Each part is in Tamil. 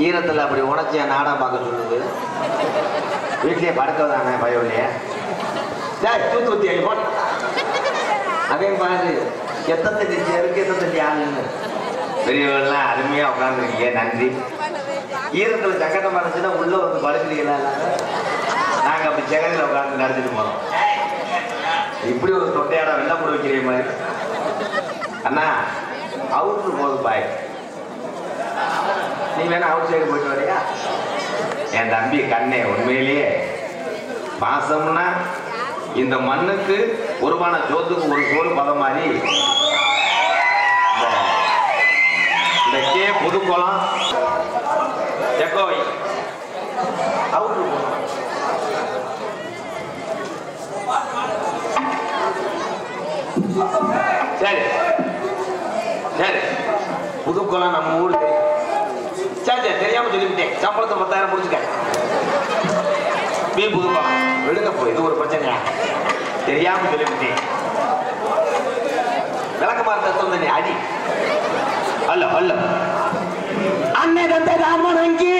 ஈரத்தில் அப்படி உணர்ச்சியா நாடகம் பார்க்க சொல்லுது. வீட்லயே படுக்கதானே பயம் இல்லையா? தூத்துத்தி அடிப்போம் அதே மாதிரி எத்தனை சேருக்கு எத்தனை ஆளுன்னு பெரியவர்கள்லாம் அருமையா உட்காந்துருக்கீங்க. நன்றி. ஈரத்தில் சங்கடமா இருந்துச்சுன்னா உள்ள வந்து படுக்கிறீங்களா? நாங்கள் அப்படி செகரில் உட்காந்து நடத்திட்டு போறோம். இப்படி ஒரு தொட்டையாட வெள்ளை போட வைக்கிற மாதிரி அண்ணா அவுட்ரு போகுது பாய். நீ வேணா அவுட் சைடு போயிட்டு வரையா? என் தம்பி கண்ணே உண்மையிலேயே பாசம்னா இந்த மண்ணுக்கு ஒருமான ஜோத்துக்கு ஒரு சோறு பதம் மாதிரி இந்த கே புதுக்குளம் செக்கோவை அவுட்ரு போகணும். சரி சரி புதுக்குளம் நம்ம ஊர் சரி தெரியாம சொல்லிவிட்டேன். சம்பளத்தை 10,000 முடிச்சுக்க. புதுக்குளம் விடுங்க போய் இது ஒரு பிரச்சனையா? தெரியாம சொல்லிவிட்டேன். விளக்கமாறு நீ அடி அல்ல அல்ல அன்னை தந்தை ராமனங்கி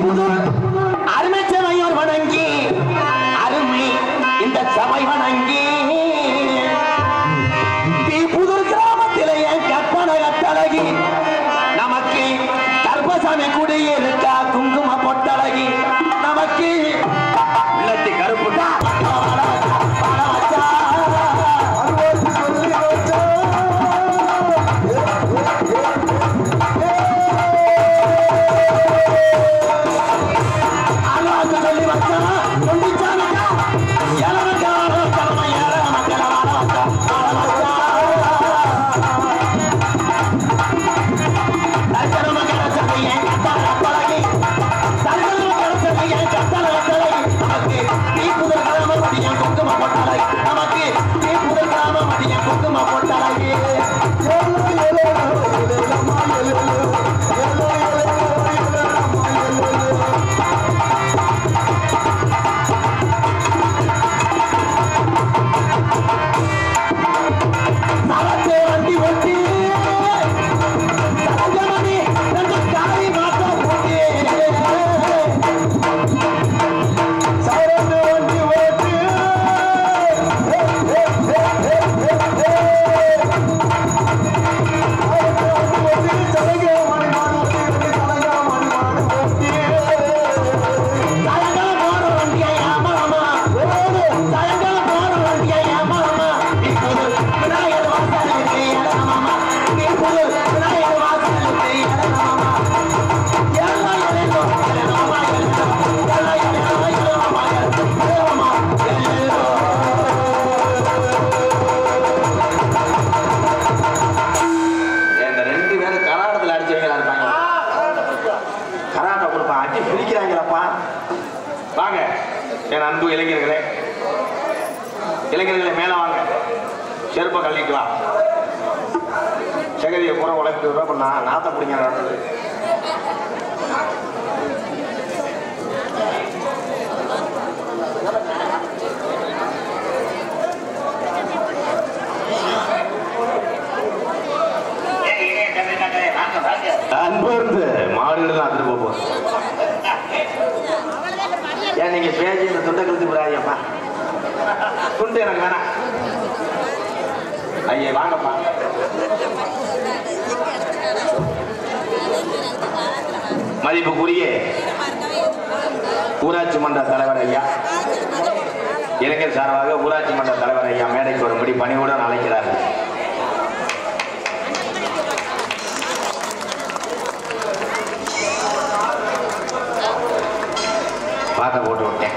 புது அருமை சமையோர் வணங்கி அருமை இந்த சபை வணங்கி புதூர் கிராமத்திலேயே கற்பனை கட்டழகி நமக்கு கர்ப்பசாமி குடியிருக்கா குங்கும பொட்டழகி நமக்கு உள்ளத்தி கருப்புட்டா கராட்டை கொடுப்பா, அடி பிடிக்கிறாங்களப்பா. வாங்க என் அன்பு இளைஞர்களே, இளைஞர்களே மேல வாங்க, செருப்பை கழட்டிட்டு வா. சகதியை பூரா உழைப்பு நாத்த பிடிங்க. அன்பு மாடுகள் தான் அதுட்டு போவோம். ஏன் நீங்க பேசி இந்த துண்டை கழுத்து போறாங்கப்பா, துண்டு எனக்கு வேணாம். ஐயா வாங்கப்பா. மதிப்புக்குரிய ஊராட்சி மன்ற தலைவர் ஐயா, இளைஞர் சார்பாக ஊராட்சி மன்ற தலைவர் ஐயா மேடைக்கு வரும்படி பணிவுடன் அழைக்கிறார்கள். பாட்டை போட்டு விட்டேன்.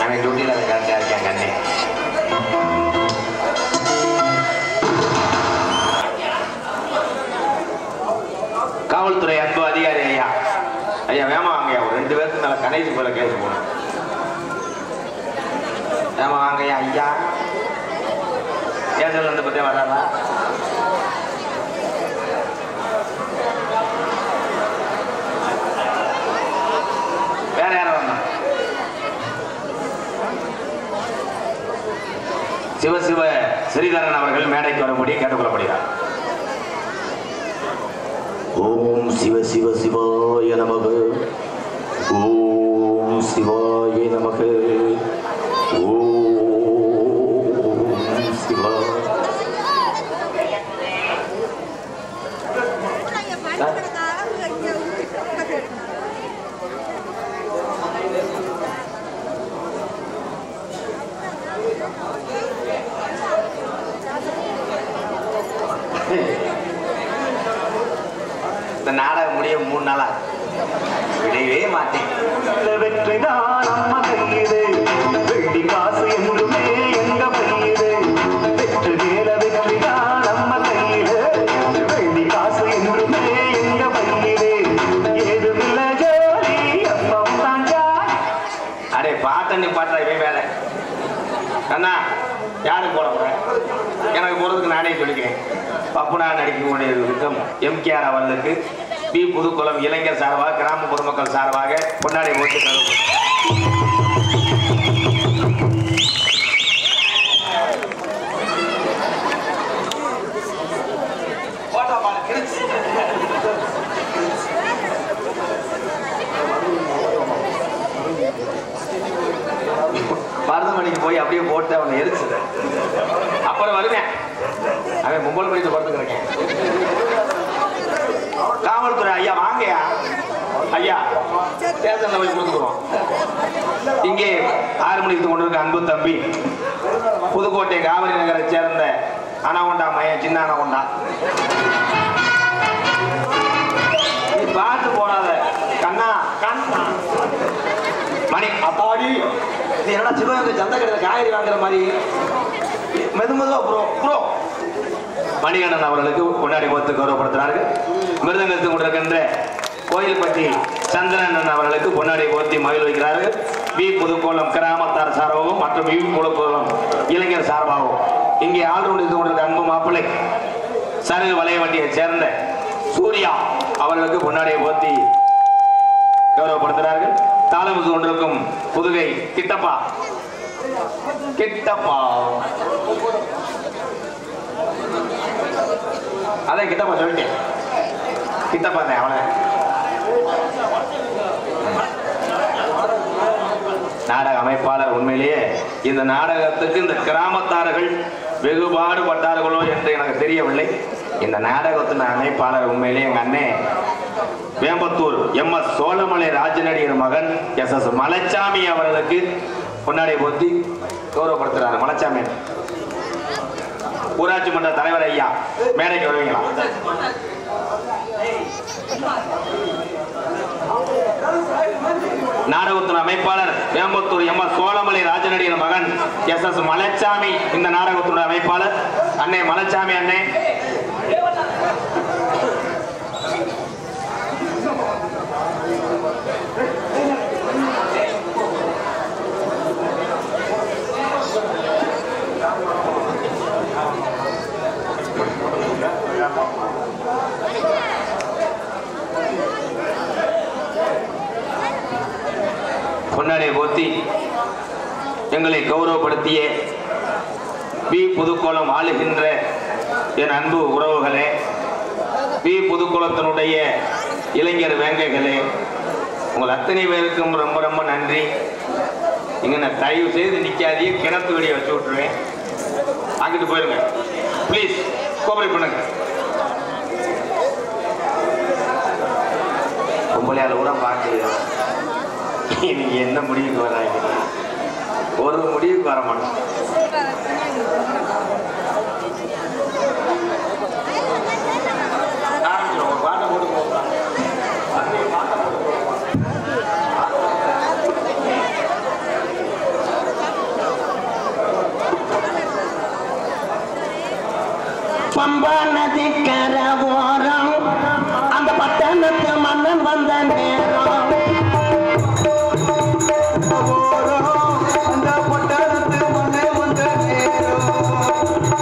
அவன் டியூட்டியில் அதை கரெக்டாக இருக்கேன் கண்ணே. காவல்துறை அன்பு அதிகாரி ஐயா, ஐயா வேமா வாங்கய்யா, ஒரு 2 பேருக்கு மேல கணேசி போல கேஸ் போகணும். வேமா வாங்கய்யா ஐயா, கேசல் வந்து பத்தே வராதா? வேற யாரும் வந்தா? சிவசிவ ஸ்ரீதரன் அவர்கள் மேடைக்கு வரும்படி கேட்டுக்கொள்ளப்படுகிறார். ஓம் சிவ சிவ சிவாய நமக, ஓம் சிவாய நமக, ஓம் சிவா. இந்த நாடகம் முடிய 3 நாளா விடவே மாட்டேன். வெற்றிதான் நம்ம கையிலே, வெள்ளி காசு என்றுமே எங்க கையிலே. வெற்றி மேல வெற்றிதான் நம்ம கையிலே, வெள்ளி காசு என்றுமே எங்க கையிலே. ஏதுமில்ல ஜோலி அப்பம் தான் ஜாலி. அடே பாட்ட நீ பாட்டா இவன் வேலை அண்ணா. யாருக்கு போட போறேன்? எனக்கு போறதுக்கு நானே சொல்லிக்கிறேன். பப்புனா நடிக்கக்கூடிய இருக்கும் எம்கேஆர் அவர்களுக்கு பி புதுக்குளம் இளைஞர் சார்பாக, கிராம பொதுமக்கள் சார்பாக கொண்டாடி போட்டு மருதமணிக்கு போய் அப்படியே போட்டு அவனை எரிச்சு அப்புறம் வருவேன். அவன் மும்பல் படித்து படுத்துக்கிறேன். காவல்துறை ஐயா வாங்கயா ஐயா, ஸ்டேஷன்ல போய் கொடுத்துக்கிறோம். இங்கே 6 மணிக்கு கொண்டிருக்க அன்பு தம்பி புதுக்கோட்டை காவிரி நகரை சேர்ந்த அனகொண்டா மையம், சின்ன அனகொண்டா. நீ பார்த்து போடாத கண்ணா, கண்ணா மணி அப்பாடி. நீ என்னடா சிவகங்கை சந்தை கடையில் காய்கறி வாங்குற மாதிரி மெது மெதுவா ப்ரோ ப்ரோ. மணிகண்டன் அவர்களுக்கு கொண்டாடி போத்து கௌரவப்படுத்துகிறார்கள். மிருதங்கத்து கொண்டிருக்கின்ற கோயில்பட்டி சந்திரன் அவர்களுக்கு கொண்டாடி போத்தி மகிழ் வைக்கிறார்கள். பி புதுக்கோளம் கிராமத்தார் சார்பாகவும் மற்றும் பி புதுக்கோளம் இளைஞர் சார்பாகவும் இங்கே ஆள்ரவுண்ட் கொண்டிருக்க அன்பு மாப்பிள்ளை சருகு வலைவண்டியை சேர்ந்த சூர்யா அவர்களுக்கு கொண்டாடி போத்தி கௌரவப்படுத்துகிறார்கள். தாளமுது கொண்டிருக்கும் புதுகை கிட்டப்பா, கிட்டப்பா அதான் கிட்டப்பா சொல்லிட்டேன், கிட்டப்பா தான் அவனை. நாடக அமைப்பாளர் உண்மையிலேயே இந்த நாடகத்துக்கு இந்த கிராமத்தார்கள் வெகுபாடுபட்டார்களோ என்று எனக்கு தெரியவில்லை. இந்த நாடகத்தின் அமைப்பாளர் உண்மையிலேயே எங்க அண்ணே வேம்பத்தூர் MS சோழமலை ராஜநடிகர் மகன் SS மலைச்சாமி அவர்களுக்கு கொண்டாடி போத்தி கௌரவப்படுத்துறாரு. மலைச்சாமி ஊராட்சி மன்ற தலைவர் ஐயா மேடைக்கு வருவீங்களா? நாடகத்தின் அமைப்பாளர் வேம்பத்தூர் MS சோழமலை ராஜநடிகர் மகன் SS மலைச்சாமி இந்த நாடகத்தினுடைய அமைப்பாளர் அண்ணே மலைச்சாமி அண்ணே. பொன்னாடை போத்தி எங்களை கௌரவப்படுத்திய பி புதுக்கோளம் ஆளுகின்ற என் அன்பு உறவுகளே, பி புதுக்கோளத்தினுடைய இளைஞர் வேங்கைகளே, உங்கள் அத்தனை பேருக்கும் ரொம்ப ரொம்ப நன்றி. இங்க நான் தயவு செய்து நிற்காதே, கிணத்து வெடியை வச்சு விட்டுருவேன், அங்கிட்டு போயிருங்க ப்ளீஸ், கோஆபரேட் பண்ணுங்க. பொம்பளையால கூட பார்க்கல, நீங்க என்ன முடிவுக்கு வர்றாங்க? ஒரு முடிவுக்கு வர மாட்டோம். பாட்டை போட்டு போகலாம். பம்பா நதி கரவோரம் அந்த பட்டணத்து மன்னன் வந்த நேரம்,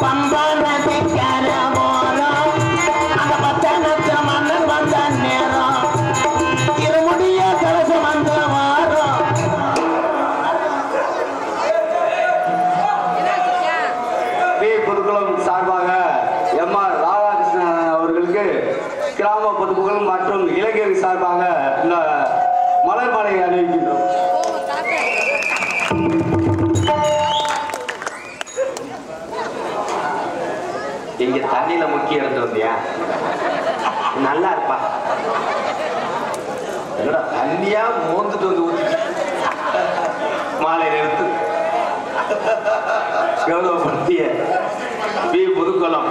பம்பா நதி கரவோரம் அந்த பட்டணத்து மன்னன் வந்த நேரம், இருமுடிய கலசம் வந்து வாரம். புதுக்குளம் சார்பாக எம்.ஆர். ராதாகிருஷ்ணன் அவர்களுக்கு கிராம பொதுப்புகள் மற்றும் இளைஞர் சார்பாக இந்த மலர் மாலை அணிவிக்கின்றோம். இங்க தண்ணியில முக்கிய எடுத்து வந்தியா? நல்லா இருப்பா. என்னடா தண்ணியா மோந்துட்டு வந்து ஊத்தி மாலை நிறுத்து. கௌரவப்படுத்திய பி புதுக்குளம்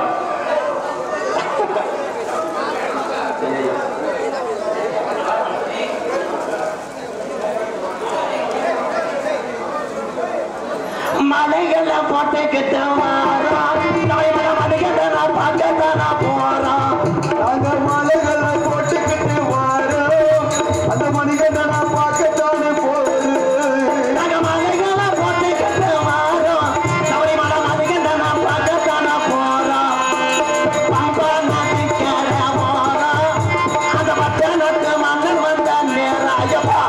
மலைகளை போட்டுக்கிட்டு வாரோம், மலைகளை நான் பார்க்கத்தானா போறோம். நாங்கள் மலைகளை போட்டுக்கிட்டு வாரோம், அந்த மணிகளை நான் பார்க்கத்தானே போறோம். நாங்கள் மலைகளை போட்டுக்கிட்டு வாரோம், சபரிமலை மலைகளை நான் பார்க்கத்தானா போறோம். பம்பா நதிக்கரை போறோம், அந்த பட்டணத்து மன்னன் வந்த நேராயப்பா.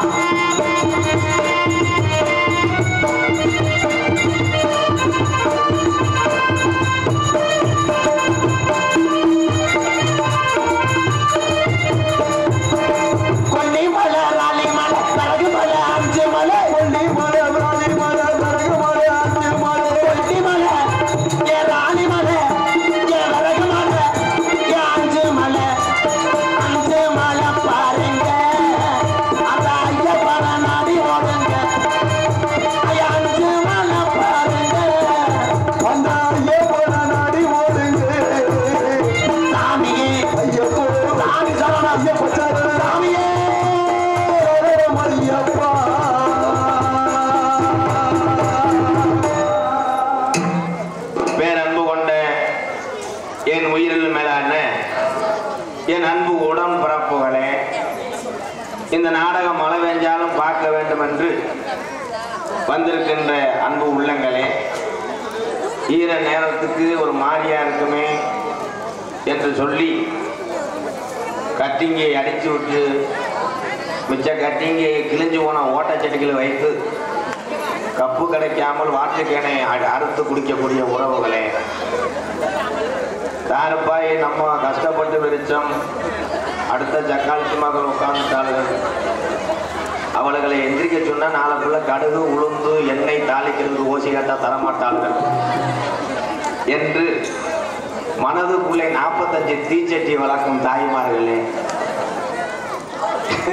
கொல்லிமலை ராலிமலை தரகுமலை அஞ்சுமலை, கொல்லிமலை ராலிமலை தரகுமலை அஞ்சுமலை, கொல்லிமலை ஏ ராலிமலை ஏ தரகுமலை ஏ அஞ்சுமலை, அஞ்சுமலை பாருங்க அந்த ஐயப்பன நாடி ஓடுங்க. ஐயா அஞ்சுமலை பாருங்க அந்த ஐயப்பன நாடி ஓடுங்க. சாமியே ஐயப்போ சாமி சரணம், ஐயப்ப சரணம், சாமியே ஐயப்பா. பேரன்பு கொண்ட என் உயிரில் மேலான என் அன்பு உடன்பிறப்புகளே, இந்த நாடகம் மழை பெஞ்சாலும் பார்க்க வேண்டும் என்று வந்திருக்கின்ற அன்பு உள்ளங்களே, ஈர நேரத்துக்கு ஒரு மாறியா இருக்குமே என்று சொல்லி கட்டிங்கை அடிச்சு விட்டு மிச்ச கட்டிங்கை கிழிஞ்சு போன ஓட்டச்சட்டிகளை வைத்து கப்பு கிடைக்காமல் வாட்டுக்கேனை அறுத்து குடிக்கக்கூடிய உறவுகளே, தாருப்பாய் நம்ம கஷ்டப்பட்டு விரிச்சோம், அடுத்த ஜக்காலத்து மகள் உட்கார்ந்துட்டாளுகள், அவளுகளை எந்திரிக்க சொன்னா நாளைக்குள்ள கடுகு உளுந்து எண்ணெய் தாளிக்கிறது ஓசி கேட்டா தரமாட்டார்கள் என்று மனதுக்குள்ளே 45 தீச்சட்டி வளர்க்கும் தாய்மார்களே,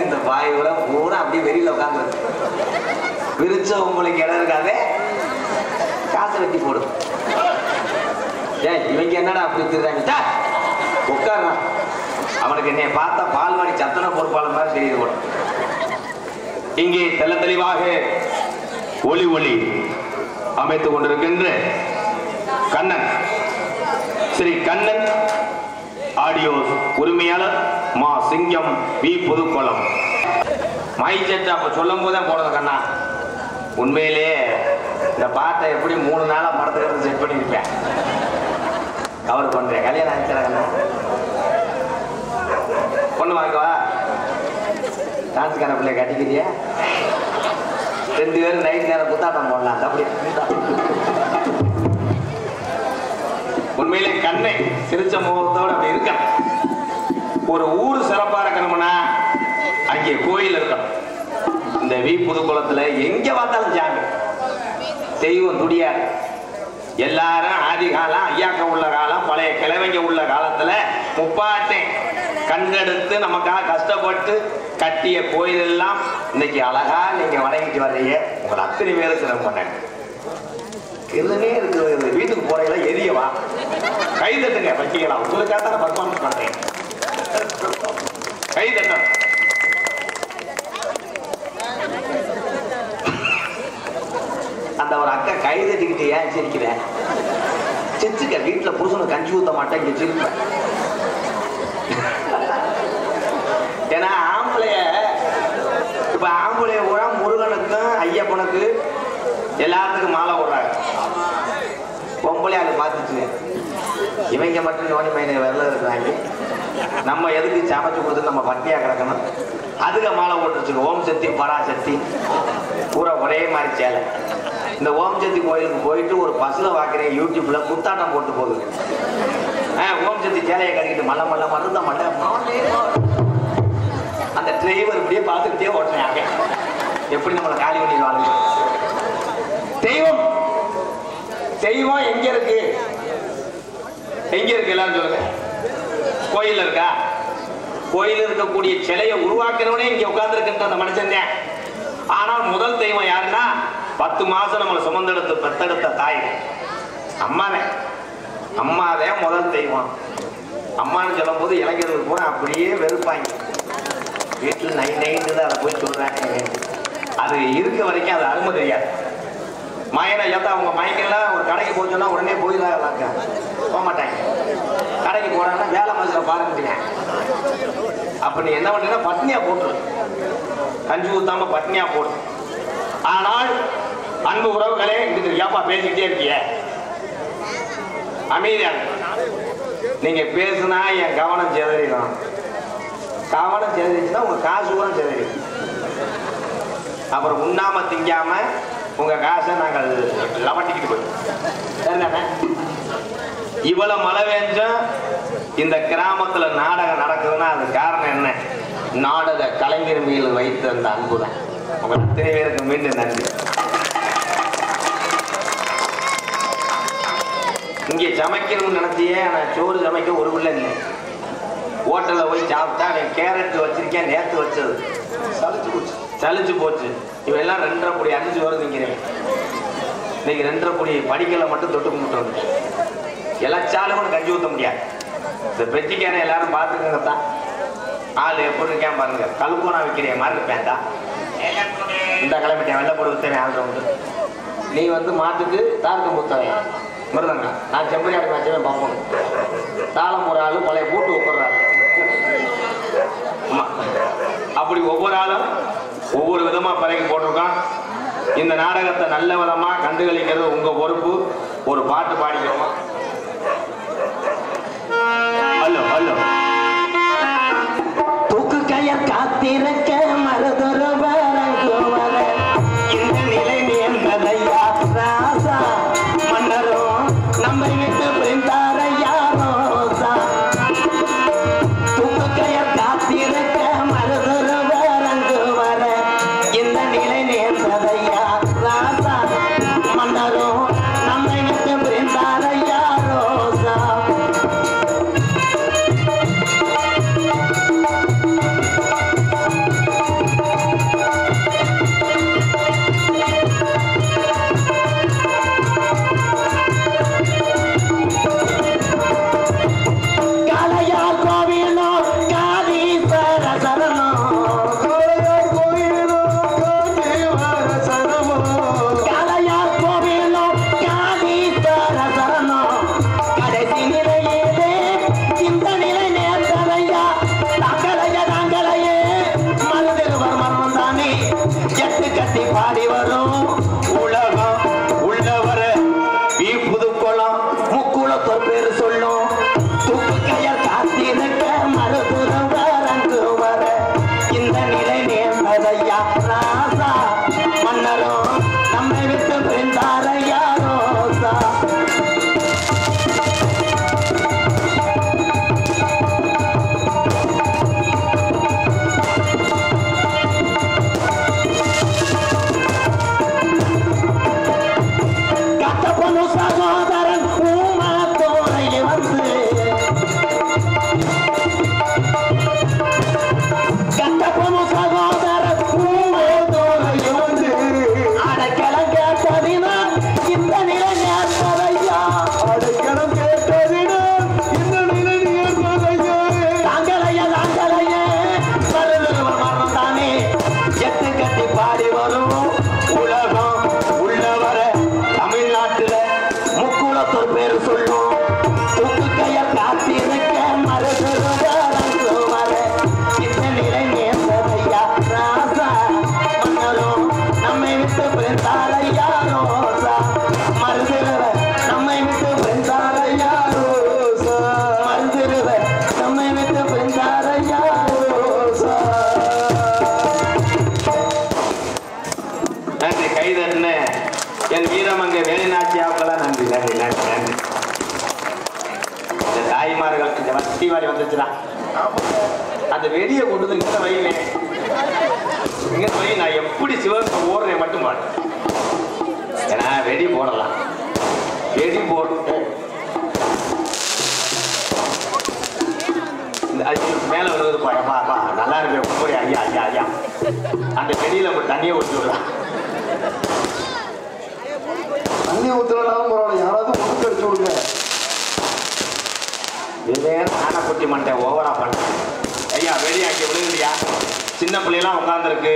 இந்த பாய் கூட பூரா அப்படியே வெளியில உட்கார்ந்து விரிச்ச உங்களுக்கு இடம் இருக்காதே, காசு வெட்டி போடும். ஏன் இவங்க என்னடா அப்படி திருறாங்க? உட்கார்றான், அவனுக்கு என்னை பார்த்தா பால்வாடி சத்தன பொறுப்பாளர் மாதிரி செய்து போடும். இங்கே தெல்ல தெளிவாக ஒளி ஒளி அமைத்துக் கொண்டிருக்கின்ற கண்ணன், ஸ்ரீ கண்ணன் ஆடியோ உரிமையாளர் மா சிங்கம் பி புதுக்கோளம். மைச்சேட்டா அப்ப சொல்லும் போதே போனது கண்ணா, உண்மையிலே இந்த பாட்டை எப்படி 3 நாளா படத்துக்கு செட் பண்ணிருப்பேன். கவர் பண்றேன். கல்யாணம் ஆயிடுச்சா கண்ணா? பொண்ணு வாங்கவா? டான்ஸ்கார பிள்ளைய கட்டிக்கிறியா? 2 பேரும் நைட் நேரம் குத்தாட்டம் போடலாம். அப்படி உண்மையிலே கண்ணை சிரிச்ச முகத்தோடு அப்படி இருக்க. ஒரு ஊர் சிறப்பா இருக்கணும்னா அங்கே கோயில் இருக்கணும். இந்த வி புதுக்குளத்துல எங்க பார்த்தாலும் சாமி தெய்வம் துடியாரு. எல்லாரும் ஆதி காலம், ஐயாக்க உள்ள காலம், பழைய கிழவங்க உள்ள காலத்துல முப்பாட்டை கண்டெடுத்து நமக்காக கஷ்டப்பட்டு கட்டிய கோயில் எல்லாம் இன்னைக்கு அழகா நீங்க வணங்கிட்டு வர்றீங்க. உங்களை அத்தனை பேரும் சிறப்பு எதுவுமே இருக்குது. வீட்டுக்கு போறீங்களா எரியவா கை தட்டுங்க வச்சுக்கலாம். உங்களுக்காக தான் பர்ஃபார்மன்ஸ் பண்றேன். கை தட்டும். அந்த ஒரு அக்கா கை தட்டிக்கிட்டு ஏன் சிரிக்கிறேன்? சிரிச்சுக்க. வீட்டுல புருஷனுக்கு கஞ்சி ஊத்த மாட்டேன், இங்க சிரிப்பேன். ஏன்னா ஆம்பளைய இப்ப ஆம்பளைய கூட முருகனுக்கும் ஐயப்பனுக்கு எல்லாத்துக்கும் மாலை விடுறாங்க. பொம்பளை அதை பார்த்துச்சு. இவங்க மட்டும் நோனி மைனை வரல இருக்கிறாங்க. நம்ம எதுக்கு சமைச்சு கொடுத்து நம்ம பட்டியா கிடக்கணும்? அதுக்கு மாலை போட்டுருச்சு. ஓம் சக்தி பராசக்தி பூரா ஒரே மாதிரி சேலை. இந்த ஓம் சக்தி கோயிலுக்கு போயிட்டு ஒரு பஸ்ல வாக்குறேன், யூடியூப்ல குத்தாட்டம் போட்டு போகுது. ஓம் சக்தி சேலையை கட்டிக்கிட்டு மல்ல மல்ல மருந்த மல்ல. அந்த டிரைவர் இப்படியே பார்த்துக்கிட்டே ஓட்டுறாங்க. எப்படி நம்மளை காலி பண்ணிடுவாங்க? தெய்வம் தெய்வம் எங்க இருக்கு? எங்க இருக்கு? எல்லாரும் சொல்லுங்க. கோயில் இருக்கா? கோயில் இருக்கக்கூடிய சிலையை உருவாக்குறவனே இங்க உட்கார்ந்து இருக்கின்ற அந்த மனுஷன் தான். ஆனால் முதல் தெய்வம் யாருன்னா 10 மாசம் நம்மளை சுமந்தெடுத்து பெத்தெடுத்த தாய் அம்மாவே. அம்மாவே முதல் தெய்வம். அம்மான்னு சொல்லும் போது இளைஞர்கள் கூட அப்படியே வெறுப்பாங்க. வீட்டில் நைட்டு தான் அதை போய் சொல்றாங்க. அது இருக்க வரைக்கும் அது அருமை தெரியாது. மயனை ஏத்தா அவங்க மயக்கெல்லாம் ஒரு கடைக்கு போச்சோன்னா உடனே போயிடலாங்க. போக மாட்டாங்க. கடைக்கு போறாங்கன்னா வேலை மனுஷனை பாருங்க. அப்ப நீ என்ன பண்றீங்கன்னா பட்னியா போட்டுரு. கஞ்சி ஊத்தாம பட்னியா போடு. ஆனால் அன்பு உறவுகளே, இதுக்கு ஏப்பா பேசிக்கிட்டே இருக்கிய? அமைதியா நீங்க பேசுனா என் கவனம் செதறிடும். கவனம் செதறிச்சுன்னா உங்க காசு கூட செதறிடும். அப்புறம் உண்ணாம திங்காம உங்க காசை நாங்கள் லவட்டிக்கிட்டு போயிட்டோம். இவ்வளவு மழை பெஞ்சும் இந்த கிராமத்துல நாடகம் நடக்குதுன்னா அது காரணம் என்ன? நாடக கலைஞர் மீது வைத்த அந்த அன்பு தான். உங்க அத்தனை பேருக்கு மீண்டும் நன்றி. இங்கே சமைக்கணும்னு நினைச்சியே, ஆனா சோறு சமைக்க ஒரு பிள்ளை இல்லை. ஹோட்டல்ல போய் சாப்பிட்டா அவன் கேரட் வச்சிருக்கேன், நேற்று வச்சது சலிச்சு போச்சு. இவெல்லாம் 2.5 கோடி அரிசி வருது. இன்னைக்கு 2.5 கோடி படிக்கல மட்டும் தொட்டு கும்பிட்டு எல்லாச்சாலும் கூட கஞ்சி ஊற்ற முடியாது. இந்த பெட்டிக்காரன் எல்லாரும் பார்த்துக்கங்கத்தான். ஆள் எப்படி இருக்கேன் பாருங்க. கல்போனா விற்கிற மாதிரி இருப்பேன் தான். இந்த கிளம்பிட்டேன் வெள்ளப்போடு வித்தவன் ஆள் உண்டு. நீ வந்து மாட்டுக்கு தாருக்கு முத்தவன் மிருதங்க. நான் செம்பரியாடு வச்சவன் பார்ப்போம். தாளம் ஒரு ஆள் பழைய பூட்டு ஒப்புறாரு. அப்படி ஒவ்வொரு ஆளும் ஒவ்வொரு விதமா பறக்கி போட்டிருக்கான். இந்த நாடகத்தை நல்ல விதமா கண்டுகளிக்கிறது உங்க பொறுப்பு. ஒரு பாட்டு பாடிக்கிறோமா? Hello hello. தூக்கு கயர் காத்திருக்க மருதொரு வரங்குவர இந்த நிலை நேர்ந்ததையா ராசா மன்னரும் நம்மை விட்டு பிரிந்தாரையா ரோசா. தூக்கு கயர் காத்திருக்க மருதொரு வரங்குவர இந்த நிலை நேர்ந்ததையா ராசா மன்னரும் நம்மை விட்டு பிரிந்தாரையா ரோசா. தீபாவளி வந்துச்சுடா. அந்த வெடியை கொண்டு வந்து இங்கே வைங்க, இங்கே வை. நான் எப்படி சிவன் ஓடுறேன் மட்டும் பாடு. ஏன்னா வெடி போடலாம், வெடி போட்டு மேல விழுவது பாப்பா நல்லா இருக்கு போய் ஐயா ஐயா ஐயா அந்த வெடியில ஒரு தண்ணியை ஊற்றி விடலாம். தண்ணி ஊத்துறனாலும் பரவாயில்ல, யாராவது முழுக்க அடிச்சு விடுங்க. இதே நானை குட்டி மாட்டேன், ஓவரா பண்ணேன். ஐயா வெடியாக்கி விழுகுதியா, சின்ன பிள்ளைலாம் உட்காந்துருக்கு.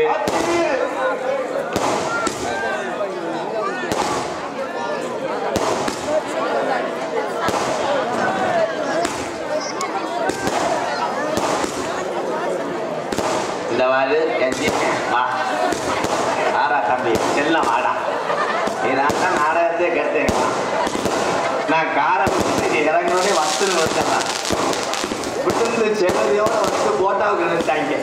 இந்த வாரு என் வா ஆடா தம்பி செல்லம் ஆடா, நீ தான் நாடகத்தை கேட்டேன். நான் காரை விட்டு இறங்கினோடனே வத்துன்னு வச்சேன், விட்டு செல்லதையோட வந்து போட்டாவுக்கு நினைச்சாங்க.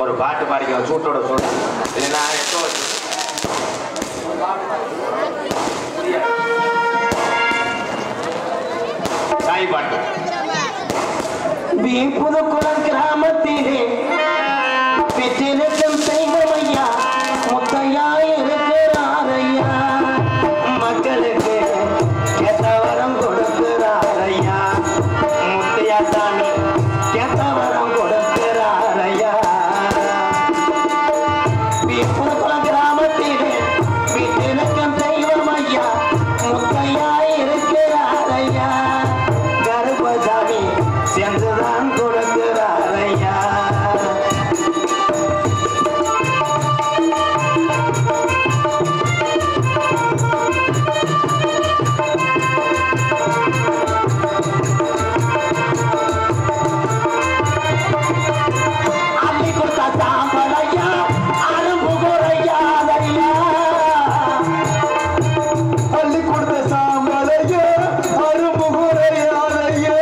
ஒரு பாட்டு பாடிக்க சூட்டோட சூட்டு இல்லைன்னா எப்போ சாய் பாட்டு. புதுக்குளம் கிராமத்திலே பெற்றிருக்கும் தெய்வமையா முத்தையா இருக்கிறாரையா, மக்களுக்கு கேட்டவரம் கொடுக்கிறாரையா, முத்தையா தானே கேட்டவரம் கொடுக்கிறாரையா. புதுக்குளம் கிராமத்திலே பெற்றிருக்கும் தெய்வமையா முத்தையா இருக்கிறாரையா, கருப்பசாமி சேர்ந்துதான் கொடுக்கிறாரையா. அள்ளி கொடுத்த தாம்பலையா அரும்புகுறையாதையா, அள்ளி கொடுத்த சாம்பலையா அரும்புகுறையாதையா,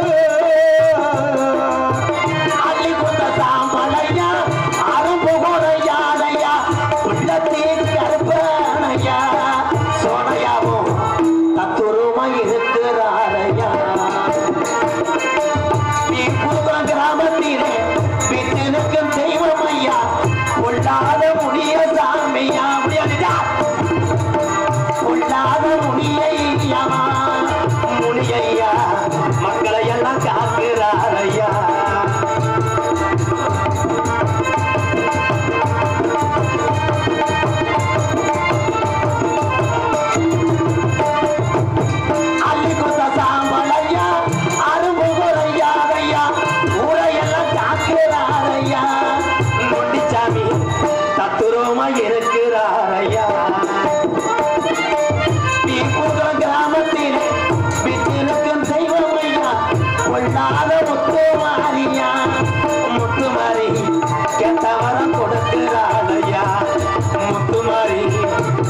அள்ளி கொடுத்த தாம்பலையா அரும்புகுறையாதையா, உள்ளத்தீ கருப்பனையா சோனையாவும் தத்துருமா இருக்கிறாரையா. புதுக்குளம் கிராமத்திலே வீட்டினுக்கும் தெய்வமையா கொள்ளாத முடிய சாமியா, முடியா கொள்ளாத முடியையா முடியையா, மக்களை எல்லாம் காக்கிறாரையா. அள்ளி கொடுத்த சாம்பலையா அரும்புகுறையாதையா, ஊரையெல்லாம் காக்கிறாரையா, நொண்டிச்சாமி தத்துருமா இருக்கிறாரையா. புதுக்குளம் கிராமத்திலே வீட்டினுக்கும் தெய்வமையா கொள்ளாத முத்துமாரியா, முத்துமாரி கெட்டவரம் கொடுக்கிறாளையா, முத்துமாரி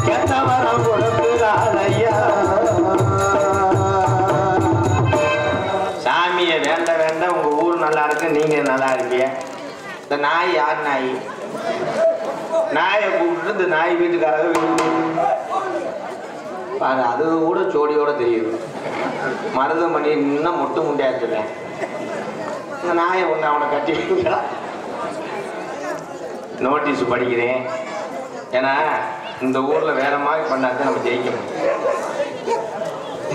கெட்டவரம் கொடுக்கிறாளையா. சாமியை வேண்ட வேண்ட உங்க ஊர் நல்லா இருக்கு, நீங்க நல்லா இருப்பீங்க. இந்த நாய் யார் நாய்? நாயை கூப்பிட்டு இந்த நாய் வீட்டுக்காரங்க பாரு, அது கூட சோடியோட தெரியுது. மருதமணி இன்னும் மொட்டு முண்டியாச்சுட்டேன். இந்த நாயை ஒன்று அவனை கட்டி நோட்டீஸ் படிக்கிறேன். ஏன்னா இந்த ஊர்ல வேற மாதிரி பண்ணாதான் நம்ம ஜெயிக்க முடியும்.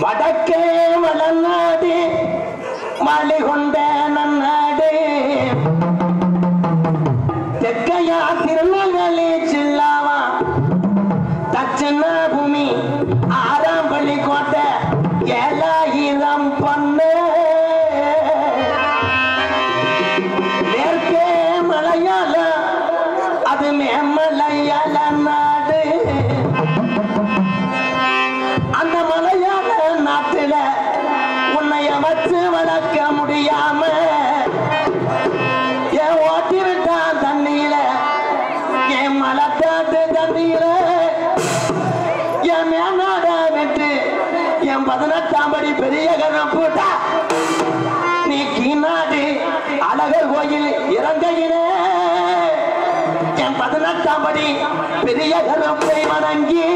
வடக்கே வளநாடு மலை கொண்ட நன்னாடு, தெற்கையா திருநெல்வேலி சில்லாவா தட்சிண பூமி ஆறாம் பள்ளி கோட்டை 7000 பொண்ணு, மேற்கே மலையாள அது மேமலையாள நாடு, அந்த மலையாள நாட்டுல உன்னை அமைச்சு வளர்க்க முடியாம என் ஓட்டி விட்டான் தண்ணியில, என் மலக்காட்டு தண்ணியில என் மேனாட விட்டு என் 18ஆம் படி பெரிய கணம் போட்டா நீ கீநாடு அழகர் கோயில் இறங்கையிலே என் 18ஆம் படி பெரிய கருப்பை வணங்கி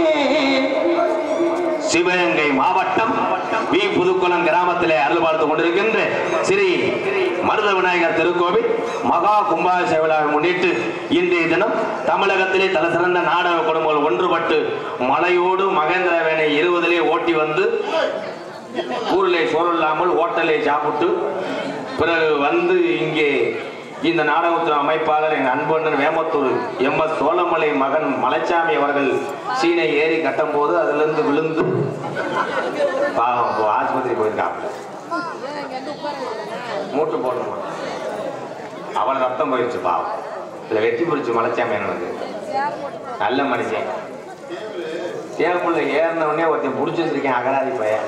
சிவகங்கை மாவட்டம் வி புதுக்குளம் கிராமத்திலே அருள் பார்த்து கொண்டிருக்கின்ற ஸ்ரீ மருத விநாயகர் திருக்கோவில் மகா கும்பாபிஷேக விழாவை முன்னிட்டு இன்றைய தினம் தமிழகத்திலே தலை சிறந்த நாடக குடும்பங்கள் ஒன்றுபட்டு மலையோடு மகேந்திரவேனை 20 ஓட்டி வந்து ஊரிலே சோறில்லாமல் ஹோட்டலை சாப்பிட்டு பிறகு வந்து இங்கே இந்த நாடகத்தின் அமைப்பாளர் என் அன்பண்ணன் வேமத்தூர் எம்.எஸ். சோழமலை மகன் மலைச்சாமி அவர்கள் சீனை ஏறி கட்டும் போது அதிலிருந்து விழுந்து பாவம் ஆஸ்பத்திரி போயிருக்காங்க. மூட்டு போடணும், அவன் ரத்தம் போயிடுச்சு பாவம். இதுல வெற்றி பிடிச்சு மலைச்சாமி எனக்கு நல்ல மனுஷன். தேவைக்குள்ள ஏறினவுடனே ஒருத்தன் பிடிச்சி வச்சிருக்கேன் அகராதி பையன்.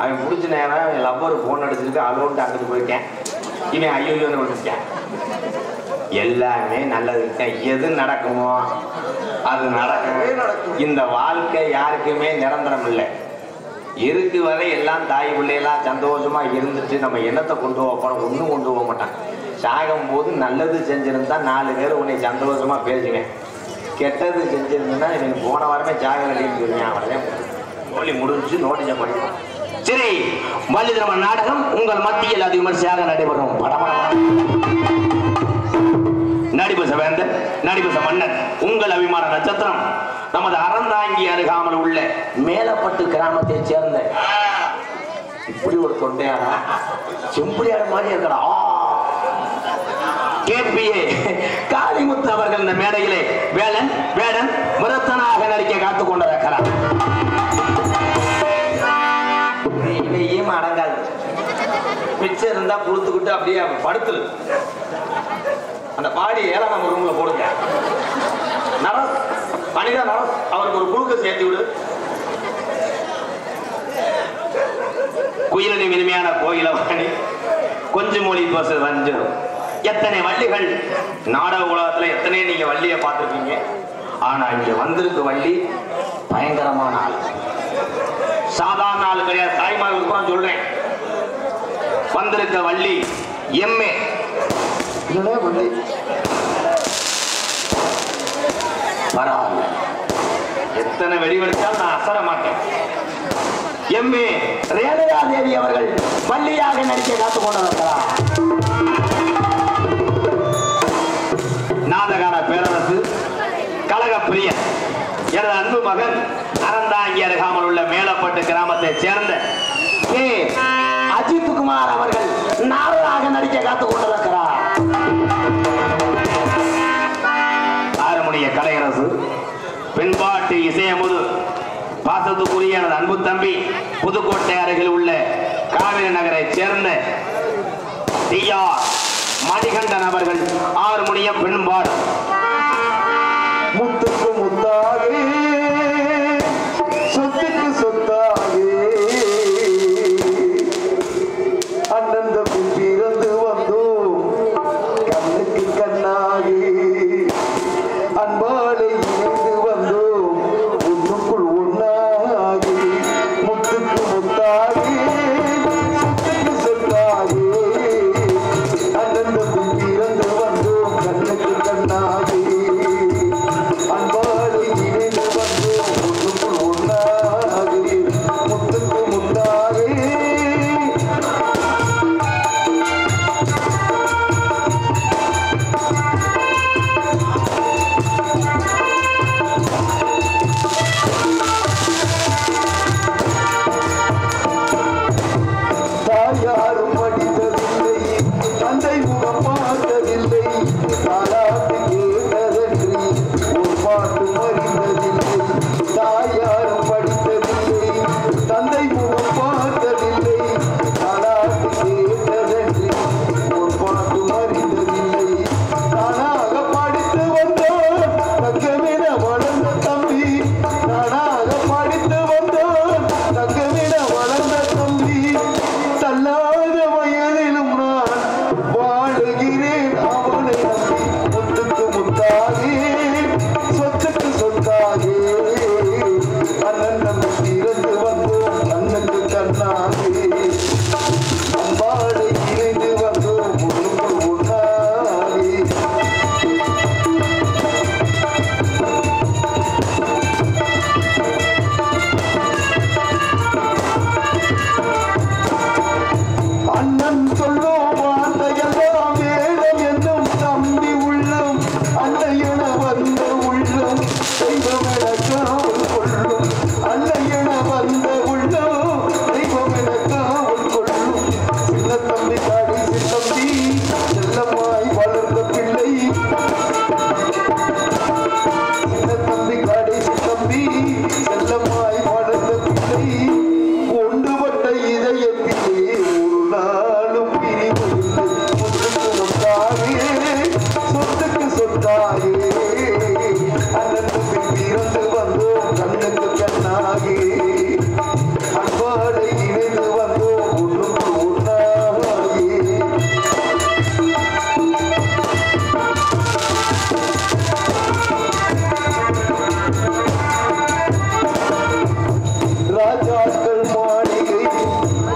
அவன் பிடிச்ச நேரம் லப்பர் போன் அடிச்சிருக்கு அலோன்ட்டு அங்கிட்டு போயிருக்கேன். இவன் ஐயோன்னு விட்டுருக்கேன். எல்லாமே நல்லது. எது நடக்குமோ அது நடக்கும். இந்த வாழ்க்கை யாருக்குமே நிரந்தரம் இல்லை. இருக்கு வரை எல்லாம் தாய் பிள்ளையெல்லாம் சந்தோஷமா இருந்துட்டு நம்ம எண்ணத்தை கொண்டு போகிறோம், ஒன்றும் கொண்டு போக மாட்டான். சாகும் போது நல்லது செஞ்சிருந்தா 4 பேர் உன்னை சந்தோஷமா பேசுவேன். கெட்டது செஞ்சிருந்தா எனக்கு போன வாரமே சாக ரெடின்னு சொல்லுவேன். அவனே கோழி முடிஞ்சு நோட்டீஸை படிப்போம். சரி, வள்ளிதிரம நாடகம் உங்கள் மத்தியில் அது விமர்சையாக நடைபெறும். நடிபச வேந்தன், நடிபச மன்னன், உங்கள் அபிமான நட்சத்திரம் நமது அறந்தாங்கி அருகாமல் உள்ள மேலப்பட்டு கிராமத்தை சேர்ந்த இப்படி ஒரு தொண்டையாரா செம்புடியாட மாதிரி இருக்கடா கேபிஏ காளிமுத்து அவர்கள் இந்த மேடையிலே வேலன் வேடன் விரத்தனாக நடிக்க காத்துக் கொண்டிருக்கிறார். இவையும் அடங்காது. பிச்சை இருந்தா கொடுத்துக்கிட்டு அப்படியே படுத்துரு. அந்த பாடி 7ஆம் ரூம்ல போடுங்க. நரஸ் மனித நரஸ் அவருக்கு ஒரு குழுக்க சேர்த்து விடு. குயிலனி இனிமையான கோயிலவாணி கொஞ்சம் மொழி பேச ரஞ்சம். எத்தனை வள்ளிகள் நாடக உலகத்துல எத்தனை நீங்க வள்ளியை பார்த்துருக்கீங்க. ஆனா இங்க வந்திருக்கு வள்ளி பயங்கரமான ஆள். சாதாரண ஆள் கிடையாது. தாய்மார்களுக்கு தான் சொல்றேன். வந்திருக்க வள்ளி எம்ஏ வள்ளி பரவாயில்ல. எத்தனை வெடி வெடித்தாலும் நான் அசர மாட்டேன். எம்ஏ ரேணுகா தேவி அவர்கள் வள்ளியாக நடிக்க காத்துக் கொண்டிருக்கிறார். நாடகான பேரரசு கழகப்பிரியன் எனது அன்பு மகன் அறந்தாங்கி அருகாமல் உள்ள மேலப்பட்டு கிராமத்தை சேர்ந்த கே அஜித் குமார் அவர்கள் நாடகாக நடிக்க காத்துக் கொண்டிருக்கிறார். ஆறுமணிய கலையரசு பின்பாட்டு இசையமுது பாசத்துக்குரிய எனது அன்பு தம்பி புதுக்கோட்டை அருகில் உள்ள காவிரி நகரை சேர்ந்த டி.ஆர். மணிகண்டன் அவர்கள் ஆறுமணிய பின்பாடு முத்துக்கு முத்தாகி சொத்துக்கு சொத்தாகி அண்ணந்த பிறந்து வந்தோம் கண்ணுக்கு கண்ணாகி அன்பாலை இணைந்து வந்தோம் ஒன்றுக்குள் ஒன்னாகி முத்துக்கு முத்தாகி சொத்துக்கு சொத்தாகி அண்ணந்த பிறந்து வந்தோம் கண்ணுக்கு கண்ணாகி அன்பாலை இணைந்து வந்தோம் ஒன்றுக்குள் ஒன்னாகி முத்துக்கு முத்தாகி யாரும் படித்ததில்லை, தந்தை முகம் பார்த்ததில்லை, தாலாட்டு கேட்டதன்றி ஒரு பாட்டு அறிந்ததில்லை. தாயாரும் படித்ததில்லை, தந்தை முகம் பார்த்ததில்லை, தாலாட்டு கேட்டதன்றி ஒரு பாட்டு அறிந்ததில்லை. நானாக படித்து வந்தோம் தக்கமிட வளர்ந்த தம்பி, நானாக படித்து வந்தோம் தக்கமிட வளர்ந்த தம்பி, தள்ளாத வயதிலும் நான் வாழுகிறேன் அவனை நம்பி. முத்துக்கு முத்தாகி சொத்துக்கு சொத்தாகி அண்ணன் நம்பி திறந்து வந்தோம் கண்ணுக்கு கண்ணாகி அன்பாடை இணைந்து வந்தோம் ஒன்றுக்குள் ஒன்றாகி காவல் கொள்ளும் அன்னையன வந்த உள்ளம் தெய்வம் என காவல் கொள்ளும் சின்ன தம்பி கடைசி தம்பி செல்லமாய் வளர்ந்த பிள்ளை சின்ன தம்பி கடைசி தம்பி செல்லமாய் வளர்ந்த பிள்ளை ஒன்றுபட்ட இதயத்திலே ஒரு நாளும் பிரிவதில்லை சொத்துக்கு சொத்தாயே அண்ணன் பிறந்து வந்தோம் கண்ணுக்கு கண்ணாகி அன்பாடை இணைந்து வந்தோம் ஒன்றுக்கு ஒன்றாகி ராஜாக்கள் மாளிகை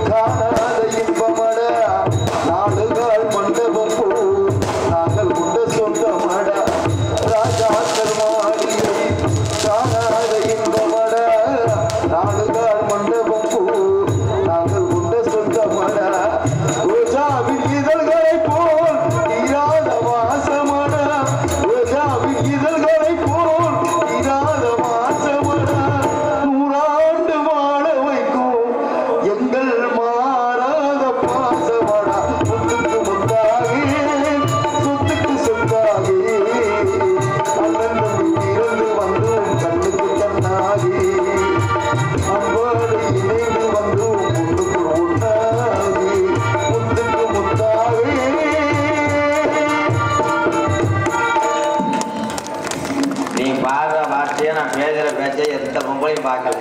காணாத இன்பமட நாடுகால் மண்டபம் போ நாங்கள் கொண்ட சொந்தமட ராஜாக்கள் மாளிகை காணாத இன்பமட நாடுகால் மண்டபம் போ நாங்கள் கொண்ட சொந்தமட ரோஜாவின் இதழ்களை போல் தீராத வாசமட ரோஜாவின் இதழ்களை போல் தீராத வாசமட நூறாண்டு வாழ வைக்கும் எங்கள் மாறாத பாசமடா சொத்துக்கு சொத்தாகி சொத்துக்கு சொத்தாகி அண்ணன் பிறந்து வந்தோம் கண்ணுக்கு கண்ணாகி அன்பாடு இணைந்து வந்தோம் ஒன்றுக்கு ஒன்றாகி முத்துக்கு முத்தாகி நீ பாடுற வார்த்தையை நான் பேசுற பேச்சை எந்த பொம்பளையும் பார்க்கல.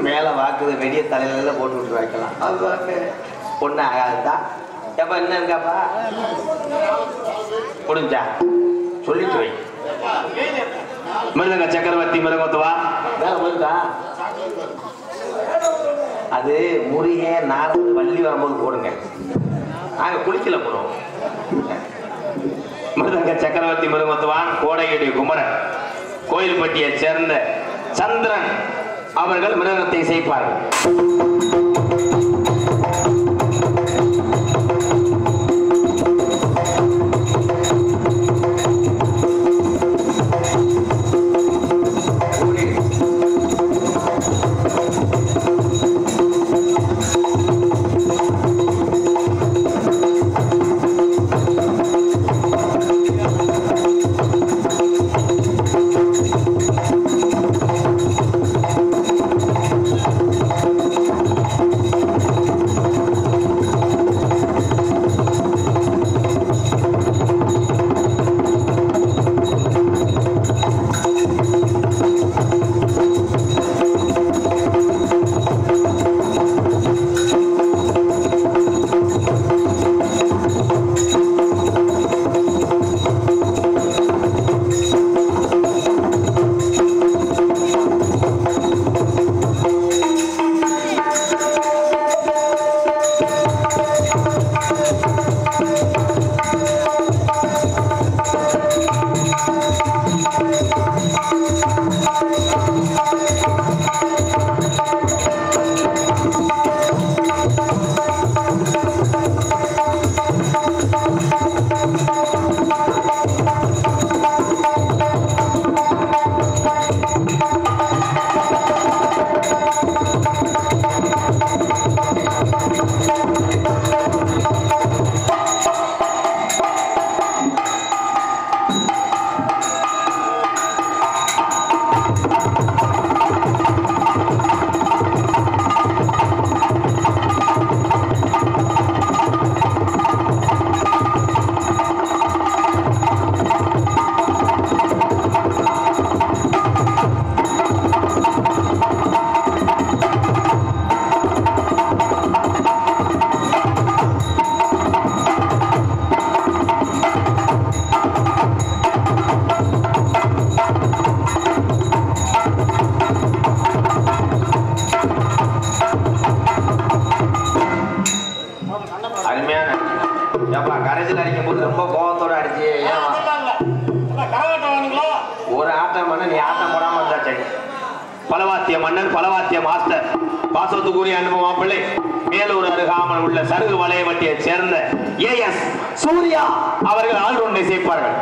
மேல வாக்குது வெடிய தலையில போட்டு விட்டு வைக்கலாம். அதுதானே பொண்ணு ஆகாதுதான். எப்ப என்ன இருக்காப்பா முடிஞ்சா சொல்லிட்டு வை. மிருதங்க சக்கரவர்த்தி மிருகத்துவா வேலை போயிருக்கா அது முருக நாலு வள்ளி வரும்போது போடுங்க. நாங்க குளிக்கல போடுவோம். மிருதங்க சக்கரவர்த்தி மிருகத்துவான் கோடையடி குமரன் கோயில்பட்டியை சேர்ந்த சந்திரன் அவர்கள் மிருகத்தை இசைப்பார்கள். ஏப்பா கரைசல் அடிக்கும் போது ரொம்ப கோபத்தோட அடிச்சு ஒரு ஆட்டம் பண்ண நீ ஆட்டம் போடாம இருந்தா சரி. பலவாத்திய மன்னன் பலவாத்திய மாஸ்டர் பாசத்துக்குரிய அனுபவ பிள்ளை மேலூர் அருகாமல் உள்ள சருகு வளையவட்டியை சேர்ந்த ஏஎஸ் சூர்யா அவர்கள் ஆள் ஒன்றை சேர்ப்பார்கள்.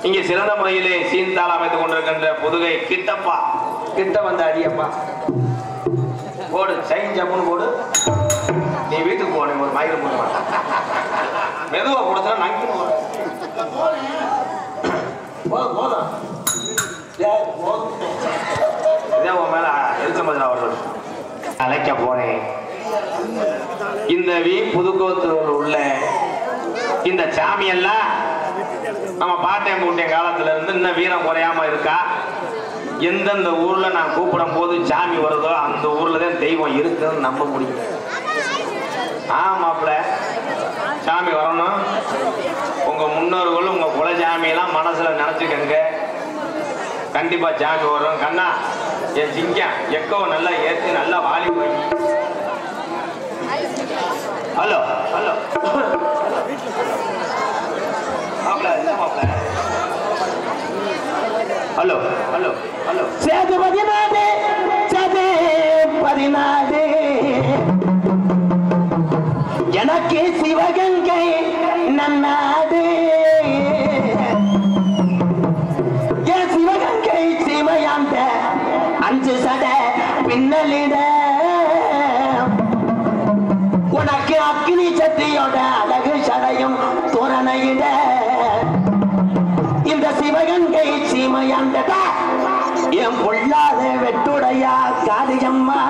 இங்கே சிறந்த முறையிலே சீன்தாள் அமைத்துக் கொண்டிருக்கின்ற புதுகை கிட்டப்பா கிட்ட வந்த அடியப்பா போடு சைன் ஜப்புன்னு போடு. நீ வீட்டுக்கு போன ஒரு மயிறு போட மாட்டேன் மெதுவா கொடுத்தா நங்கி போதும் இதே உன் மேல எரிச்சம்பதில் அவர்கள் அழைக்க போனேன். இந்த புதுக்கோத்தூர் உள்ள இந்த சாமி எல்லாம் நம்ம பாட்டையம் பூட்டிய காலத்துல இருந்து இன்னும் வீரம் குறையாம இருக்கா. எந்தெந்த ஊர்ல நான் கூப்பிடும் போது சாமி வருதோ அந்த ஊர்ல தான் தெய்வம் இருக்குன்னு நம்ப முடியும். ஆமாப்ல சாமி வரணும். உங்க முன்னோர்களும் உங்க குலசாமி எல்லாம் மனசுல நினைச்சுக்கங்க. கண்டிப்பா சாமி வரும். கண்ணா என் சிங்கம் எக்கோ நல்லா ஏற்றி நல்லா வாலி போய் hello hello hello hello hello Sethu 14 Sethu 14 எனக்கு சிவகங்கை நன்னாடு என் சிவகங்கை சீமையாண்ட 5 சடை பின்னலிட உனக்கு அக்னி சக்தியோட அழகு சடையும் தோரணையிட இந்த சிவகங்கை சீமையாண்ட என் பொல்லாத வெட்டுடையா காளியம்மா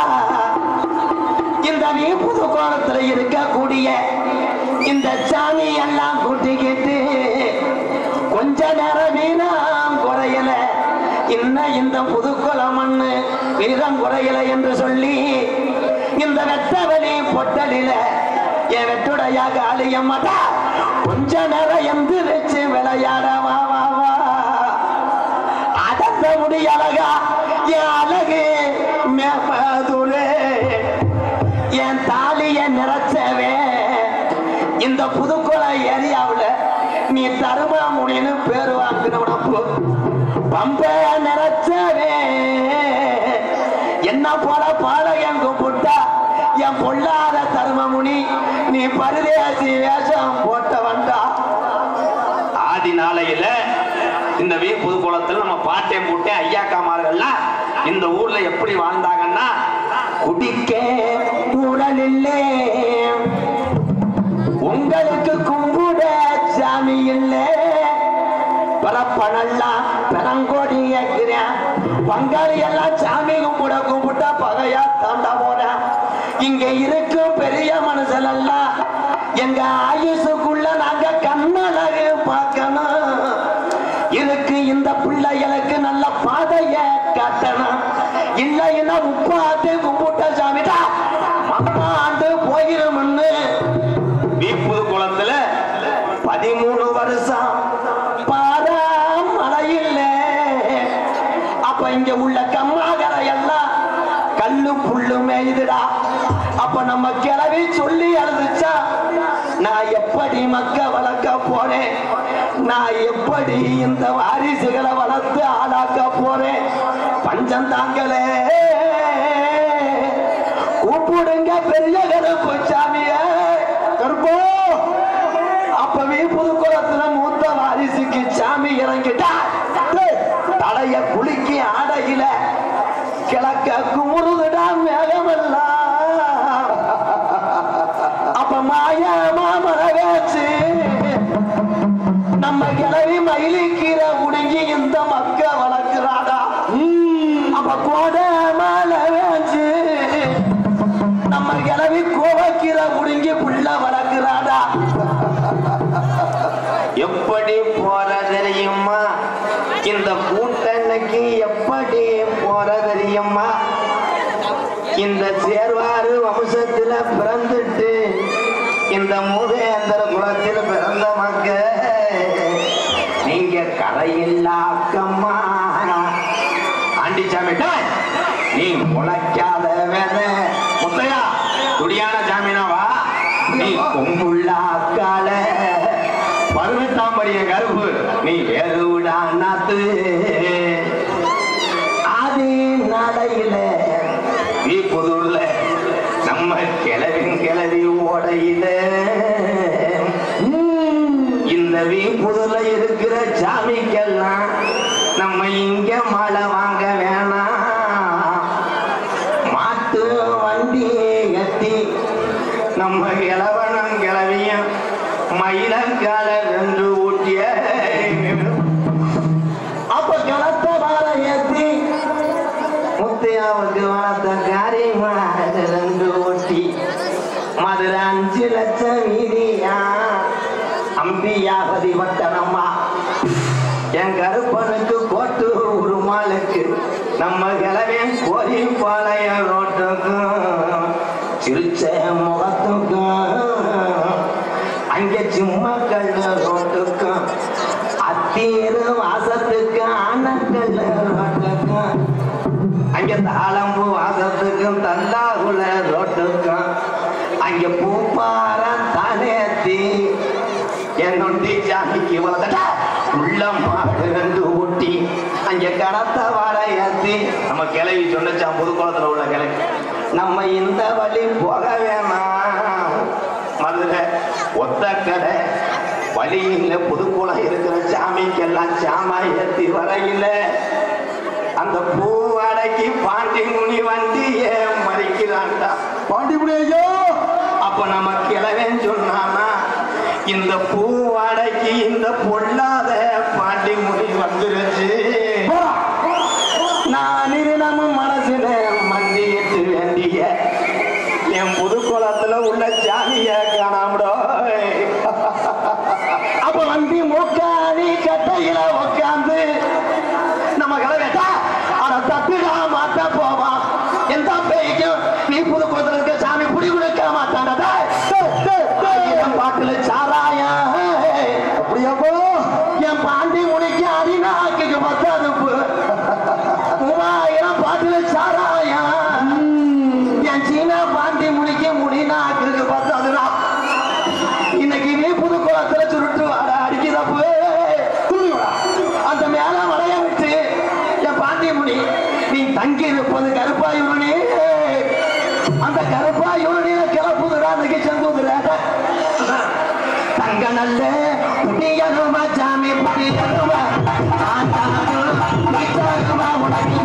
இந்த புது கோலத்துல இருக்கக்கூடிய இந்த சாமி எல்லாம் கூட்டிக்கிட்டு கொஞ்ச நேரம் வீணாம் குறையல இன்னும் இந்த புதுக்குளம் மண்ணு வீரம் குறையல என்று சொல்லி இந்த வெட்டவெளி பொட்டலில என் வெட்டுடையா காளியம்மா கொஞ்ச நேரம் எந்திரிச்சு விளையாட வா வா வா அடத்த முடி அழகா என் அழகு மேபதுரே என் தாலிய நிறைச்சவே இந்த புதுக்குள ஏரியாவுல நீ தருமாமுனின்னு பேரு வாங்கினவனப்போ பம்ப நிறைச்சவே என்ன போல பாளையம் கூப்பிட்டா என் பொல்லாத தருமமுனி நீ பரதேசி வேஷம் போட்ட வந்தா. ஆதி நாளையில இந்த புதுக்குளத்துல நம்ம பாட்டையும் போட்டு ஐயாக்காமார்கள்லாம் இந்த ஊர்ல எப்படி வாழ்ந்தாங்கன்னா குடிக்க உடலில்லே உங்களுக்கு கும்பிட சாமி இல்லை பரப்பனெல்லாம் பெரங்கோடி ஏற்கிறேன் பங்காளி எல்லாம் சாமி கும்பிட்டா பகையா தாண்டா போறேன். இங்க இருக்கும் பெரிய மனுஷன் எல்லாம் எங்க ஆயுசுக்குள்ள நாங்க கண்ணழகு பார்க்கணும். இருக்கு இந்த பிள்ளைகளுக்கு நல்ல பாதைய காட்டணும். இல்லைன்னா உப்பாட்டு கும்பிட்ட சாமிதா அம்மாண்டு போயிரும்னு புதுக்குளத்துல 13 வருஷம் பாரா மழையில்ல. அப்ப இங்க உள்ள கம்மாகரை எல்லாம் கல்லு புல்லு மேயுதுடா. அப்ப நம்ம கிளவி சொல்லி அழுதுச்சா நான் எப்படி மக்க வளர்க்க போறேன், நான் எப்படி இந்த வாரிசுகளை வளர்த்து ஆளாக்க போறேன். பஞ்சம் தாங்களே கூப்பிடுங்க பெரிய கருப்பு சாமிய கருப்போ. அப்பவே புதுக்குளத்துல மூத்த வாரிசுக்கு சாமி இறங்கிட்டா தலைய குளிக்கி ஆடையில கிழக்க குமுறுதுடா மேகமெல்லாம். அப்ப மாயமா மரவேச்சு நம்ம கிளவி மயிலிக்கீரை உடுங்கி இந்த மக்க இந்த கூட்டன்னைக்கு எப்படி போற தெரியுமா? இந்த சேர்வாறு வம்சத்துல பிறந்துட்டு இந்த மூவேந்தர குலத்தில் பிறந்த மக்க நீங்க கரையில்லாக்கம்மா ஆண்டிச்சாமி நீ முளைக்காத வேத முத்தையா துடியான ஜாமீனாவா நீ கொங்குள்ளாக்கால 18ஆம் படிய கருப்பு நீ வேறுடா நாத்து ஆதி நடையில நீ புதுல நம்ம கிளவி ஓடையில இந்த வீப்புதுல இருக்கிற சாமிக்கெல்லாம் நம்ம இங்க மழை வாங்க வேணாம் மாட்டு வண்டி கட்டி நம்ம கிழவனும் கிளவியும் மயிலங்கால 2 ஊட்டிய அப்ப கிளத்த வாழ ஏத்தி முத்தையாவுக்கு வளர்த்த காரியமா 2 ஊட்டி மதுரை 5 லட்சம் வீதியா அம்பியாபதி வட்டனம்மா என் கருப்பனுக்கு கோட்டு உருமாளுக்கு நம்ம கிளவின் கோரி பாளைய ரோட்டுக்கும் சிரிச்ச முகத்துக்கும் அங்க சிம்மக்கல் ரோட்டுக்கும் அத்தீரு வாசத்துக்கு ஆனக்கல் ரோட்டுக்கும் அங்க தாளம்பு வாசத்துக்கும் தல்லாகுல ரோட்டுக்கும் அங்க பூப்பார தானேத்தி என்னொண்டி ஜாமிக்கு வளர்த்த உள்ள மாடு 2 ஊட்டி அங்க கடத்த வாழையாத்தி நம்ம கிளவி சொன்னச்சான் புதுக்குளத்துல உள்ள கிளவி நம்ம இந்த வழி போக வேணாம் மதுரை ஒத்த கடை வழியில புதுக்குளம் இருக்கிற சாமிக்கெல்லாம் சாமா ஏத்தி வரையில அந்த பூவாடைக்கு பாண்டி முனி வண்டிய மறிக்கிறான்டா பாண்டி முனி ஐயா அப்ப நம்ம கிளவேன்னு சொன்னானா இந்த பூவாடைக்கு இந்த பொல்லாத பாண்டி முனி வந்துருச்சு நான் நம்ம மனசுல மந்திட்டு வேண்டிய என் புதுக்குளத்துல உள்ள ஜாலிய காணாமடோ அப்ப வண்டி மூக்காதி கட்டையில உட்காந்து நம்ம கிளவேட்டா அத தப்பிடா மாட்ட போவான் எந்த பேய்க்கும் நீ புதுக்குளத்துல இருக்க சாமி புடி கொடுக்க மாட்டானதா பாட்டுல சாராயா அப்படியாப்போ என் பாண்டி முனிக்கு அடிநாக்கு 10 அனுப்பு 3000 பாட்டுல சாராயா என் சீனா பாண்டி முனிக்கு முடிநாக்கு 10 அதுனா இன்னைக்கு நீ புதுக்குளத்துல சுருட்டு வாட அடிக்கிறப்ப அந்த மேல வளைய விட்டு என் பாண்டி முனி நீ தங்கி இருப்பது கருப்பாயுருணி அந்த கருப்பாயுருணியில கிளப்புதுடா அன்னைக்கு செங்குதுல தங்க நல்ல புடியருமா சாமி புடியருமா உனக்கு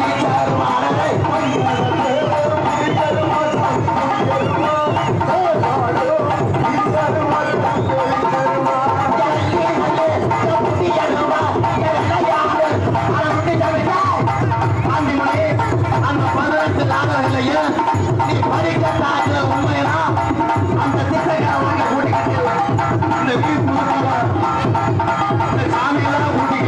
அந்த 18 லாபம் இல்லையா நீ படிக்க உண்மையா அந்த திட்டங்களை கூட்டிக்கிட்டு இந்த சாமியெல்லாம் கூட்டிக்கிட்டு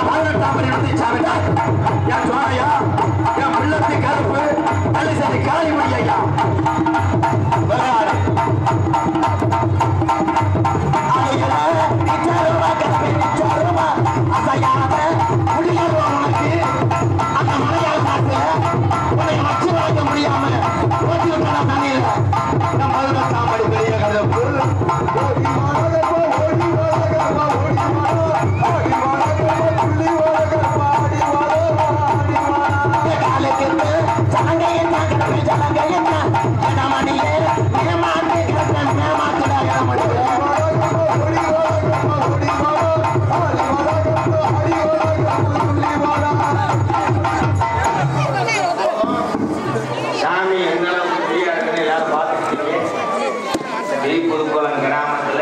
பாங்கட்டாமல் இருந்து சாமிடா என் சோழையா என் பிள்ளத்தி கருப்பு நல்ல சரி காலி மணி ஐயா விளையாடு அசையாத முடியாது உனக்கு அந்த மலையாள நாட்டுல உன்னை வச்சு வாங்க முடியாம ஓட்டி விட்டான தண்ணியில நம்ம பதினெட்டாம் படி பெரிய கருப்பு சாமி எந்த அளவுக்கு ஃப்ரீயா இருக்குன்னு எல்லாரும் பார்த்துருக்கீங்க. புதுக்குளம் கிராமத்துல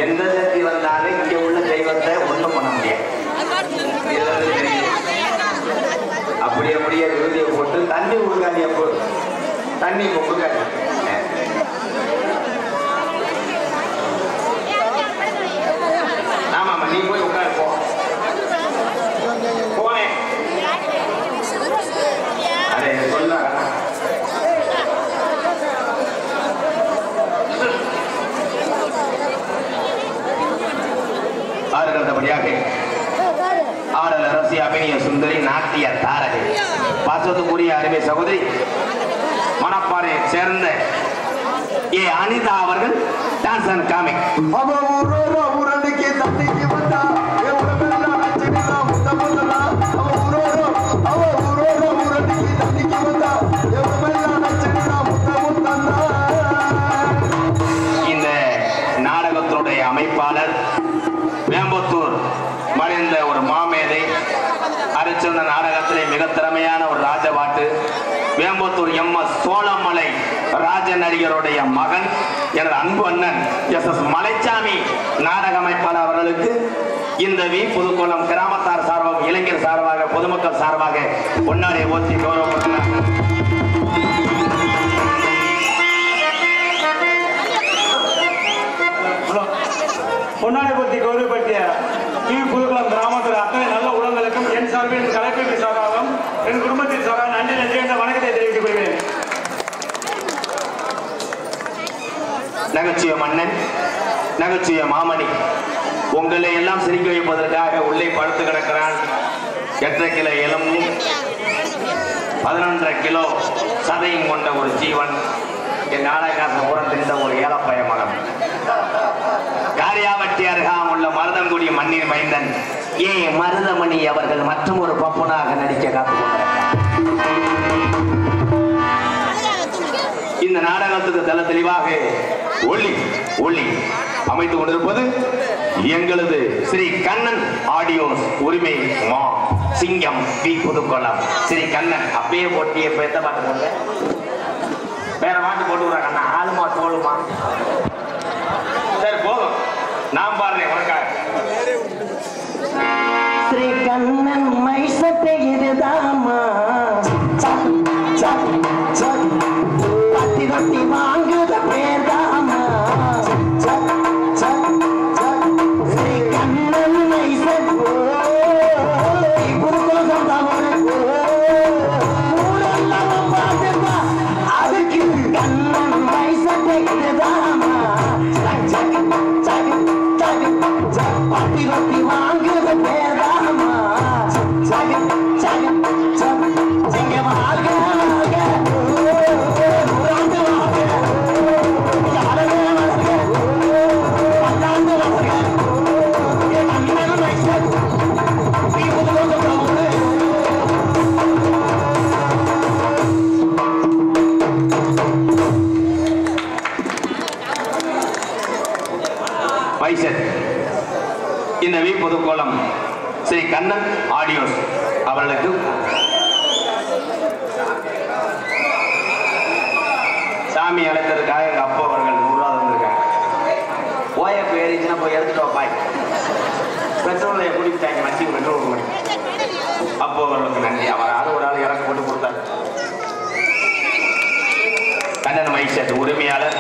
எந்த சக்தி வந்தாலும் இங்க உள்ள தெய்வத்தை ஒண்ணும் பண்ண முடியாது. அப்படியே விருதியை போட்டு தண்ணி உருகாதிய போடு தண்ணி பொங்குகாது. ஆமாமா நீ போய் உட்காரு போ போனேன் அதை சொல்ல அடுத்தபடியாக ஆடல் அரசி அபிநய சுந்தரி நாட்டிய தாரகை பாசத்துக்குரிய அருமை சகோதரி மணப்பாறையை சேர்ந்த ஏ அனிதா அவர்கள் டான்ஸ் அண்ட் காமிக் இந்த நாடகத்தினுடைய அமைப்பாளர் வேம்பத்தூர் மறைந்த ஒரு மாமேதை அரிச்சந்த நாடகத்திலே மிக திறமையான ஒரு ராஜபாட்டு வேம்பத்தூர் எம்.எஸ். சோழமலை ராஜ நடிகருடைய மகன் எனது அன்பு அண்ணன் எஸ்.எஸ். மலைச்சாமி நாடக அமைப்பாளர் அவர்களுக்கு இந்த புதுக்குளம் கிராமத்தார் சார்பாக இளைஞர் சார்பாக பொதுமக்கள் சார்பாக பொன்னாடை ஓத்தி கௌரவப்படுத்தினார். பொன்னாடை பற்றி கௌரவப்படுத்திய புதுக்குளம் கிராமத்தில் அத்தனை நல்ல உடல்களுக்கும் என் சார்பில் என் கலைப்பின் சார்பாகவும் என் குடும்பத்தின் சார்பாக நன்றி என்ற வணக்கத்தை தெரிவித்துக் கொள்கிறேன். நகைச்சுவை மன்னன் நகைச்சுவை மாமணி உங்களை எல்லாம் சிரிக்க வைப்பதற்காக உள்ளே படுத்து கிடக்கிறான். 8 கிலோ எலும்பும் 11 கிலோ சதையும் கொண்ட ஒரு ஜீவன் என் நாடகாசம் புறத்திருந்த ஒரு ஏலப்பய மகன் காரியாவட்டி அருகாம் உள்ள மருதங்குடி மண்ணின் மைந்தன் ஏ மருதமணி அவர்கள் மற்றும் ஒரு பப்பனாக நடிக்க காத்துக்கொண்டிருக்கிறார். இந்த நாடகத்துக்கு தல தெளிவாக ஒளி ஒளி அமைத்துக் கொண்டிருப்பது எங்களது ஸ்ரீ கண்ணன் ஆடியோஸ் உரிமை மா சிங்கம் புதுக்குளம் ஸ்ரீ கண்ணன். அப்பயே போட்டிய பேத்த பாட்டு போட்டு வேற பாட்டு போட்டு விடுறாங்க. ஆளுமா தோளுமா சரி போதும் நான் பாடுறேன் உனக்காக. ஸ்ரீ கண்ணன் மைசத்தை இதுதாமா பத்தி ரொட்டி வாங்குத பேர்தாமா ஸ்ரீ கண்ணன் மைசத் புதுக்குளம் பார்த்துப்பா அதுக்கு கண்ணன் மைசத்தை இதுதாமா பத்தி ரொட்டி வாங்குத பேர்தாமா இங்க வாழ்க இந்த புதுக்குளம் ஸ்ரீ கண்ணன் ஆடியோஸ் அவர்களுக்கு சாமி அழைத்ததுக்காக எங்க அப்பா அவர்கள் 100 ரூபா வந்திருக்காங்க. ஓஎஃப் ஏறிச்சுன்னா போய் எடுத்துட்டு வாப்பாய் பெட்ரோலை குடிப்பிட்டாங்க வண்டி பெட்ரோல் பண்ணி அப்போ அவர்களுக்கு நன்றி. அவர் ஆள் ஒரு ஆள் இறக்க போட்டு கொடுத்தார். கண்ணன் மைசட் உரிமையாளர்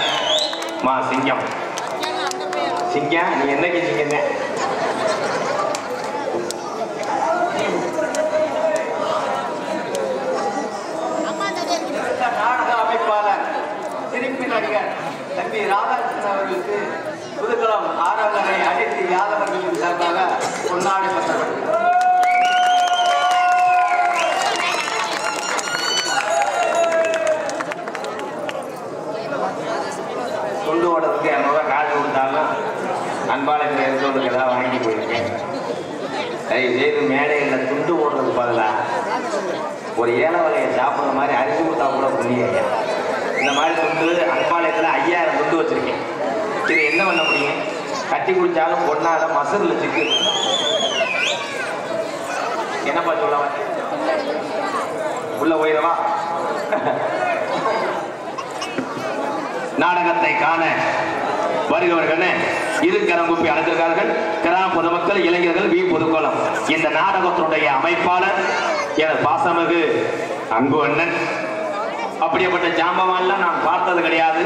மா சிங்கம். சிங்கம் நீ என்னைக்கு சிங்கம் ஒரு ஏழை வகையை சாப்பிட்ற மாதிரி அரிசி கொடுத்தா கூட புண்ணிய ஐயா. இந்த மாதிரி துண்டு அன்பாலயத்தில் 5000 துண்டு வச்சிருக்கேன். இது என்ன பண்ண முடியும்? கட்டி குடிச்சாலும் பொண்ணாத மசூர்ல சிக்கு. என்னப்பா சொல்ல உள்ள போயிடவா? நாடகத்தை காண வருகிறவர்கள் இருக்கரம் குப்பி அழைத்திருக்கார்கள். கிராம பொதுமக்கள், இளைஞர்கள், வி புதுக்கோளம். இந்த நாடகத்தினுடைய அமைப்பாளர் எனது பாசமிகு அன்பு அண்ணன். அப்படிப்பட்ட ஜாம்பவான்லாம் நான் பார்த்தது கிடையாது.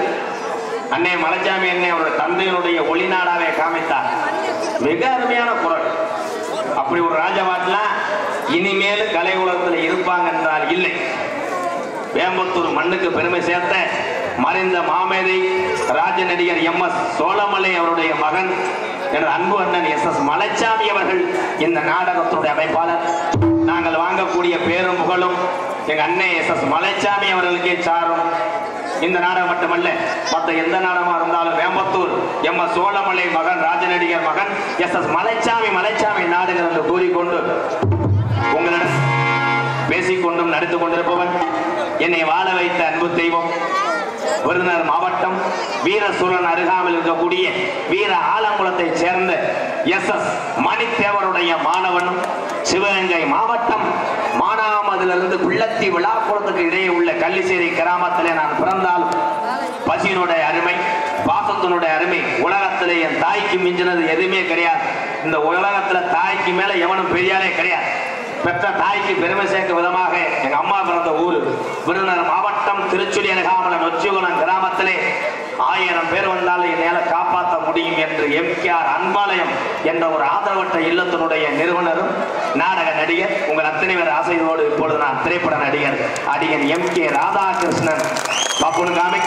அன்னை மலைச்சாமி அன்னை அவருடைய தந்தையினுடைய ஒளிநாடாவை காமித்தார். மிக அருமையான குரல். அப்படி ஒரு ராஜபாட்டெல்லாம் இனிமேல் கலை உலகத்தில் இருப்பாங்க என்றால் இல்லை. வேம்பத்தூர் மண்ணுக்கு பெருமை சேர்த்த மறைந்த மாமேதை ராஜ நடிகர் MS சோழமலை அவருடைய மகன் என்ற அன்பு அண்ணன் SS மலைச்சாமி அவர்கள் இந்த நாடகத்தினுடைய அமைப்பாளர். நாங்கள் வாங்கக்கூடிய பேரும் புகழும் எங்க அண்ணன் SS மலைச்சாமி அவர்களுக்கே சாரும். இந்த நாடகம் மட்டுமல்ல, மற்ற எந்த நாடகமா இருந்தாலும் வேம்பத்தூர் MS சோழமலை மகன் ராஜ நடிகர் மகன் SS மலைச்சாமி நாடுகள் என்று கூறிக்கொண்டு உங்களிடம் பேசிக்கொண்டும் நடித்துக் கொண்டிருப்பவன் என்னை வாழ வைத்த அன்பு தெய்வம், விருதுநகர் மாவட்டம் வீரசூரன் அருகாமையில் இருக்கக்கூடிய வீர ஆலங்குளத்தை சேர்ந்த SS மணித்தேவருடைய மாணவனும், சிவகங்கை மாவட்டம் மானாமதிலிருந்து குள்ளத்தி விழாக்குளத்துக்கு இடையே உள்ள கள்ளிச்சேரி கிராமத்திலே நான் பிறந்தாலும் பசியினுடைய அருமை, பாசத்தினுடைய அருமை உலகத்திலே என் தாய்க்கு மிஞ்சினது எதுவுமே கிடையாது. இந்த உலகத்துல தாய்க்கு மேல எவனும் பெரியாரே கிடையாது. பெற்ற தாய்க்கு பெருமை சேர்க்கும் விதமாக எங்க அம்மா பிறந்த ஊர் விருதுநகர் மாவட்டம் திருச்சுழி அருகாமல நொச்சிகுளம் கிராமத்திலே 1000 பேர் வந்தாலும் என்னால காப்பாற்ற முடியும் என்று MKR அன்பாலயம் என்ற ஒரு ஆதரவற்ற இல்லத்தினுடைய நிறுவனரும் நாடக நடிகர் உங்கள் அத்தனை பேர் ஆசையோடு இப்பொழுது நான் திரைப்பட நடிகர் அடிகன் MK ராதாகிருஷ்ணன் பப்புனுகாமி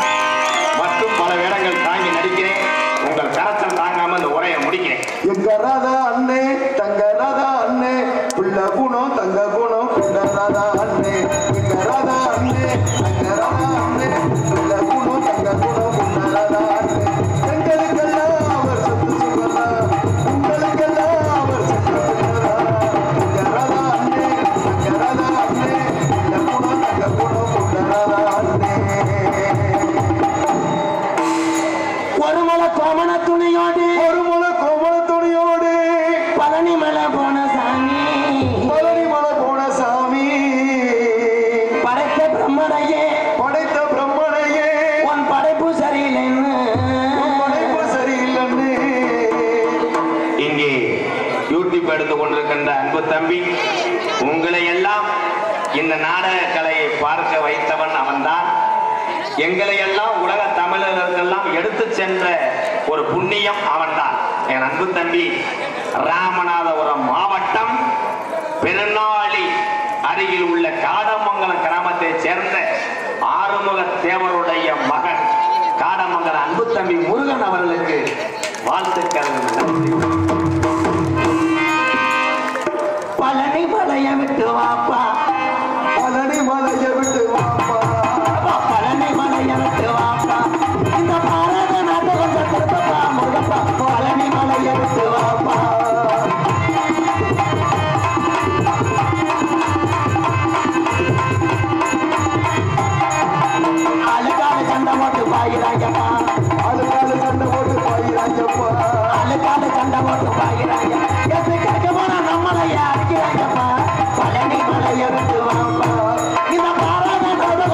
மற்றும் பல வேடங்கள் தாங்கி நடிக்கிறேன். உங்கள் கரச்சல் தாங்காம இந்த உரையை முடிக்கிறேன். எங்க ராதா அண்ணே, தங்க ராதா அண்ணே, புள்ள குணம் தங்க குணம் புள்ள ராதா அண்ணே. எங்க ராதா அண்ணே, தங்க ராதா அண்ணே, புள்ள குணம் தங்க குணம் புள்ள ராதா அண்ணே. எங்களுக்கெல்லாம் அவர் சொத்து சுகமா, உங்களுக்கெல்லாம் அவர் சொத்து சுகமா. எங்க ராதா அண்ணே, தங்க ராதா அண்ணே, புள்ள குணம் தங்க குணம் புள்ள ராதா அண்ணே. ஒரு முளை கோமண துணியோடு, ஒரு முளை கோமண துணியோடு பழனி மலை போன சாமி, பழனி மலை போன சாமி, படைத்த பிரம்மனையே, படைத்த பிரம்மனையே, உன் படைப்பு சரியில்லைன்னு, உன் படைப்பு சரியில்லைன்னு. இங்கே யூடியூப் எடுத்துக் கொண்டிருக்கின்ற அன்பு தம்பி, உங்களை எல்லாம் இந்த நாடக கலையை பார்க்க வைத்தவன் அவன்தான். எங்களை எல்லாம் உலக தமிழர்களுக்கெல்லாம் எடுத்து சென்ற ஒரு புண்ணியம் அவன்தான். என் அன்பு தம்பி ராமநாதபுரம் மாவட்டம் பெருநாளி அருகில் உள்ள காடமங்கலம் கிராமத்தை சேர்ந்த ஆறுமுக தேவருடைய மகன் காடமங்கலம் அன்பு தம்பி முருகன் அவர்களுக்கு வாழ்த்துக்கள். பழனி மலையை விட்டு வாப்பா, பழனி மலையை விட்டு வாப்பா, பழனி மலையை விட்டு வாப்பா, இந்த பாரத நாட்டை கொஞ்சம் திருப்பப்பா முருகப்பா, பழனி மலையை விட்டு வாப்பா. அழுக்காடு சண்டை போட்டு பாயிராங்கப்பா, அதுக்கால சண்டை போட்டு பாயிராங்கப்பா, அழுக்காடு சண்டை போட்டு பாயிராங்க, எது கேட்க போனா நம்மளைய அடிக்கிறாங்கப்பா. பழனி மலையை விட்டு வாப்பா, இந்த பாரத நாட்டை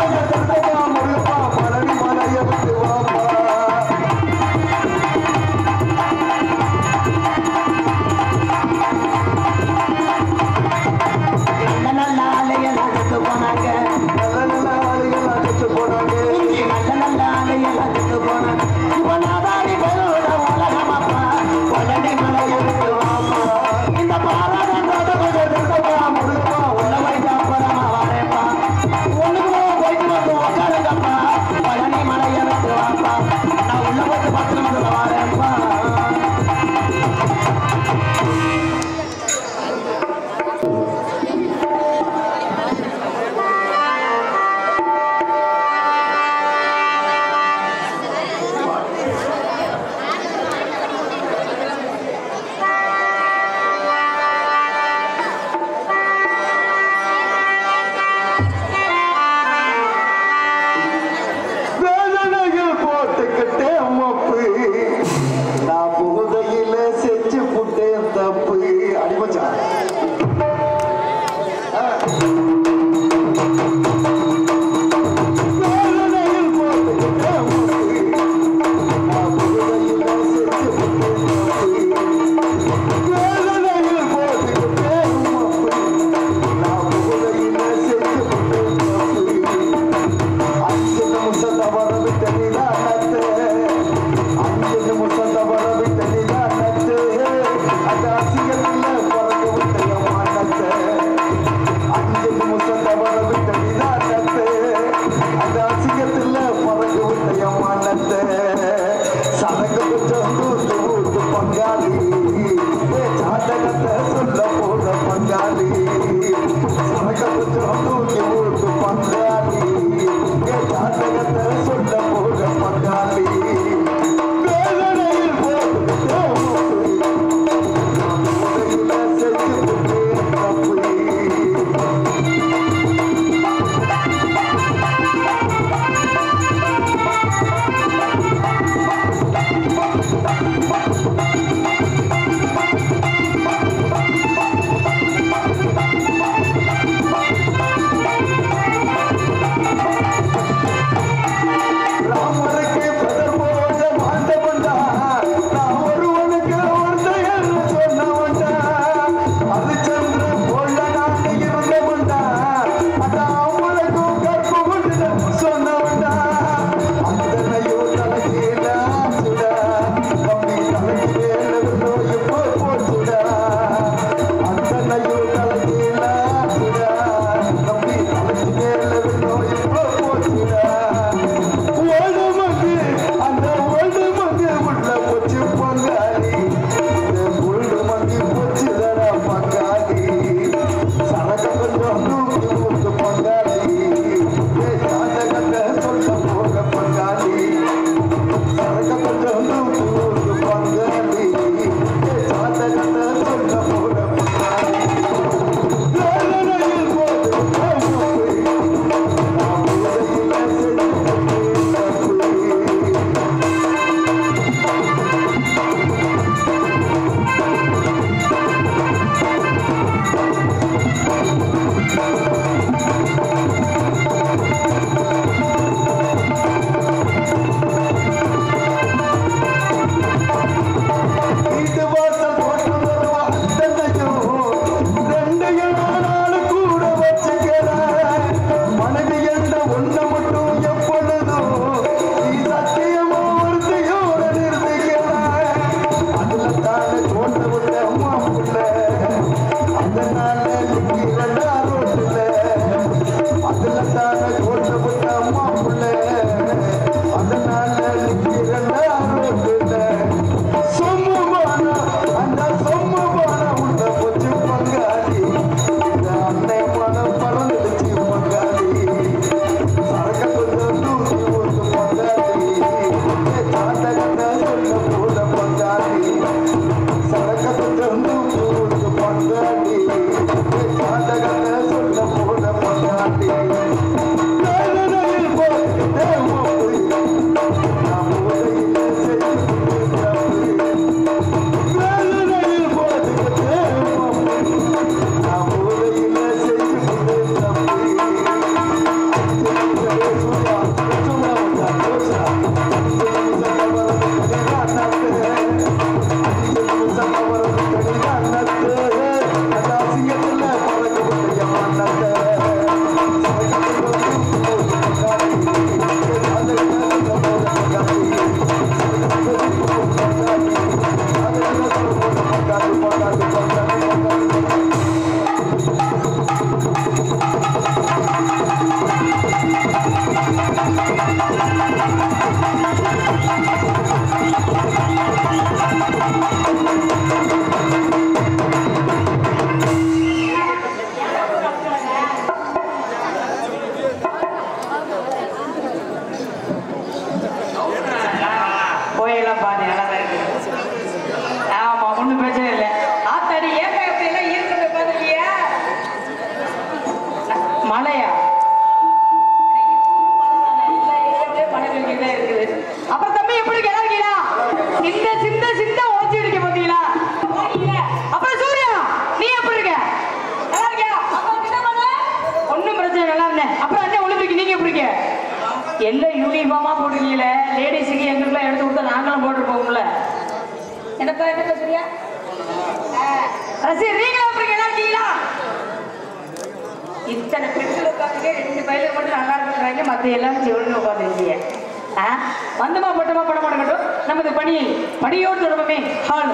எல்லாம் யூனிஃபார்மா போட்டுருக்கீங்களே, லேடிஸுக்கு எங்களுக்குலாம் எடுத்து கொடுத்தா நாங்களும் போட்டு போவோம்ல. என்னப்பா என்ன பேசுறியா? ரசிகர் நீங்களும் அப்புறம் எல்லாம் இருக்கீங்களா? இத்தனை பெண்கள் உட்காந்துங்க, 2 பயில மட்டும் நல்லா இருக்கிறாங்க, மற்ற எல்லாம் செவனு உட்காந்துருக்கீங்க. வந்தமா பட்டமா படம் மாட்டோம். நமது பணியோடு தொடர்புமே ஹால்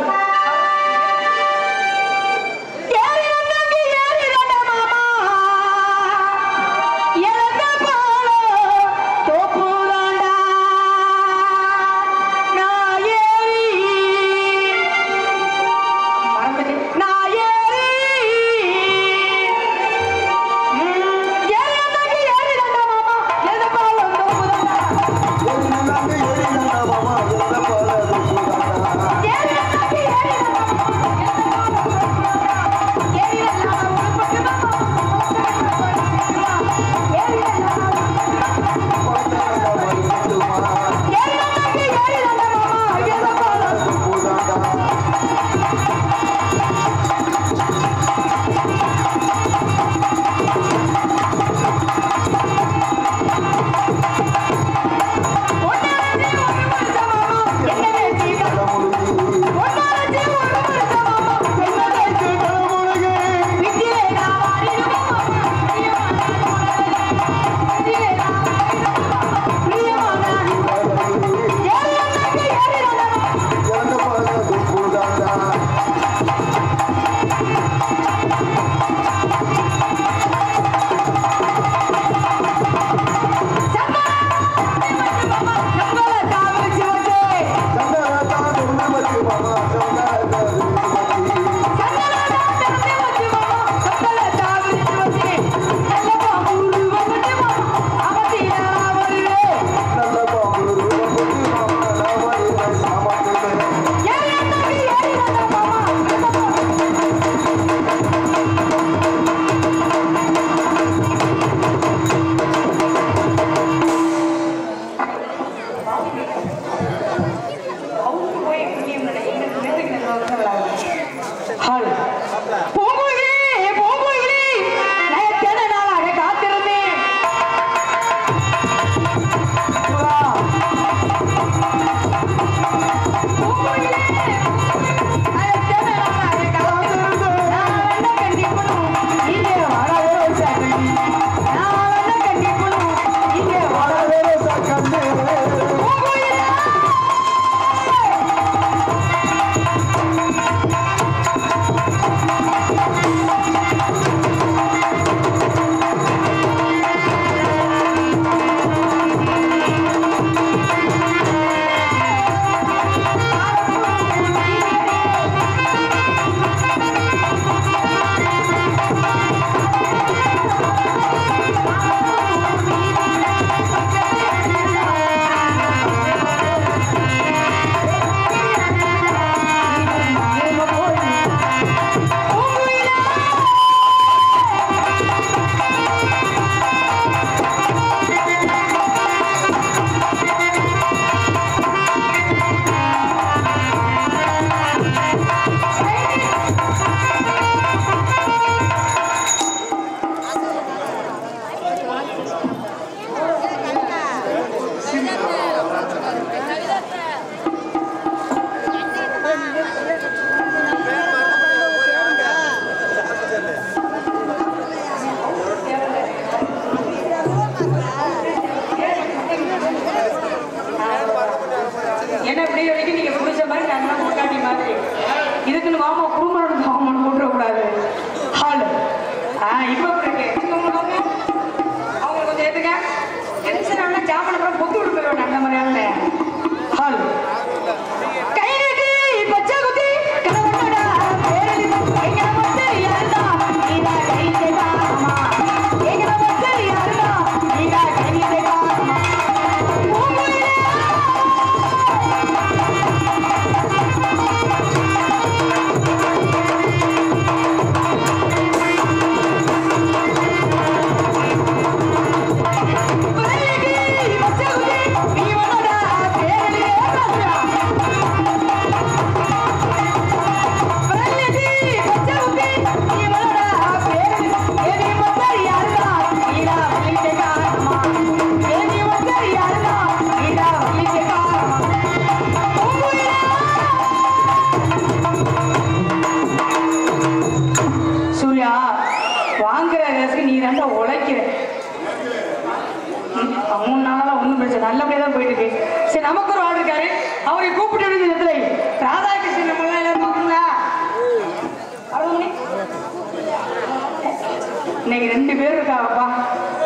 இன்னைக்கு 2 பேர் இருக்காங்கப்பா.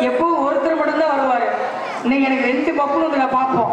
எப்பவும் ஒருத்தர் மட்டும்தான் வருவாரு. இன்னைக்கு எனக்கு 2 பப்புன்னு பார்ப்போம்.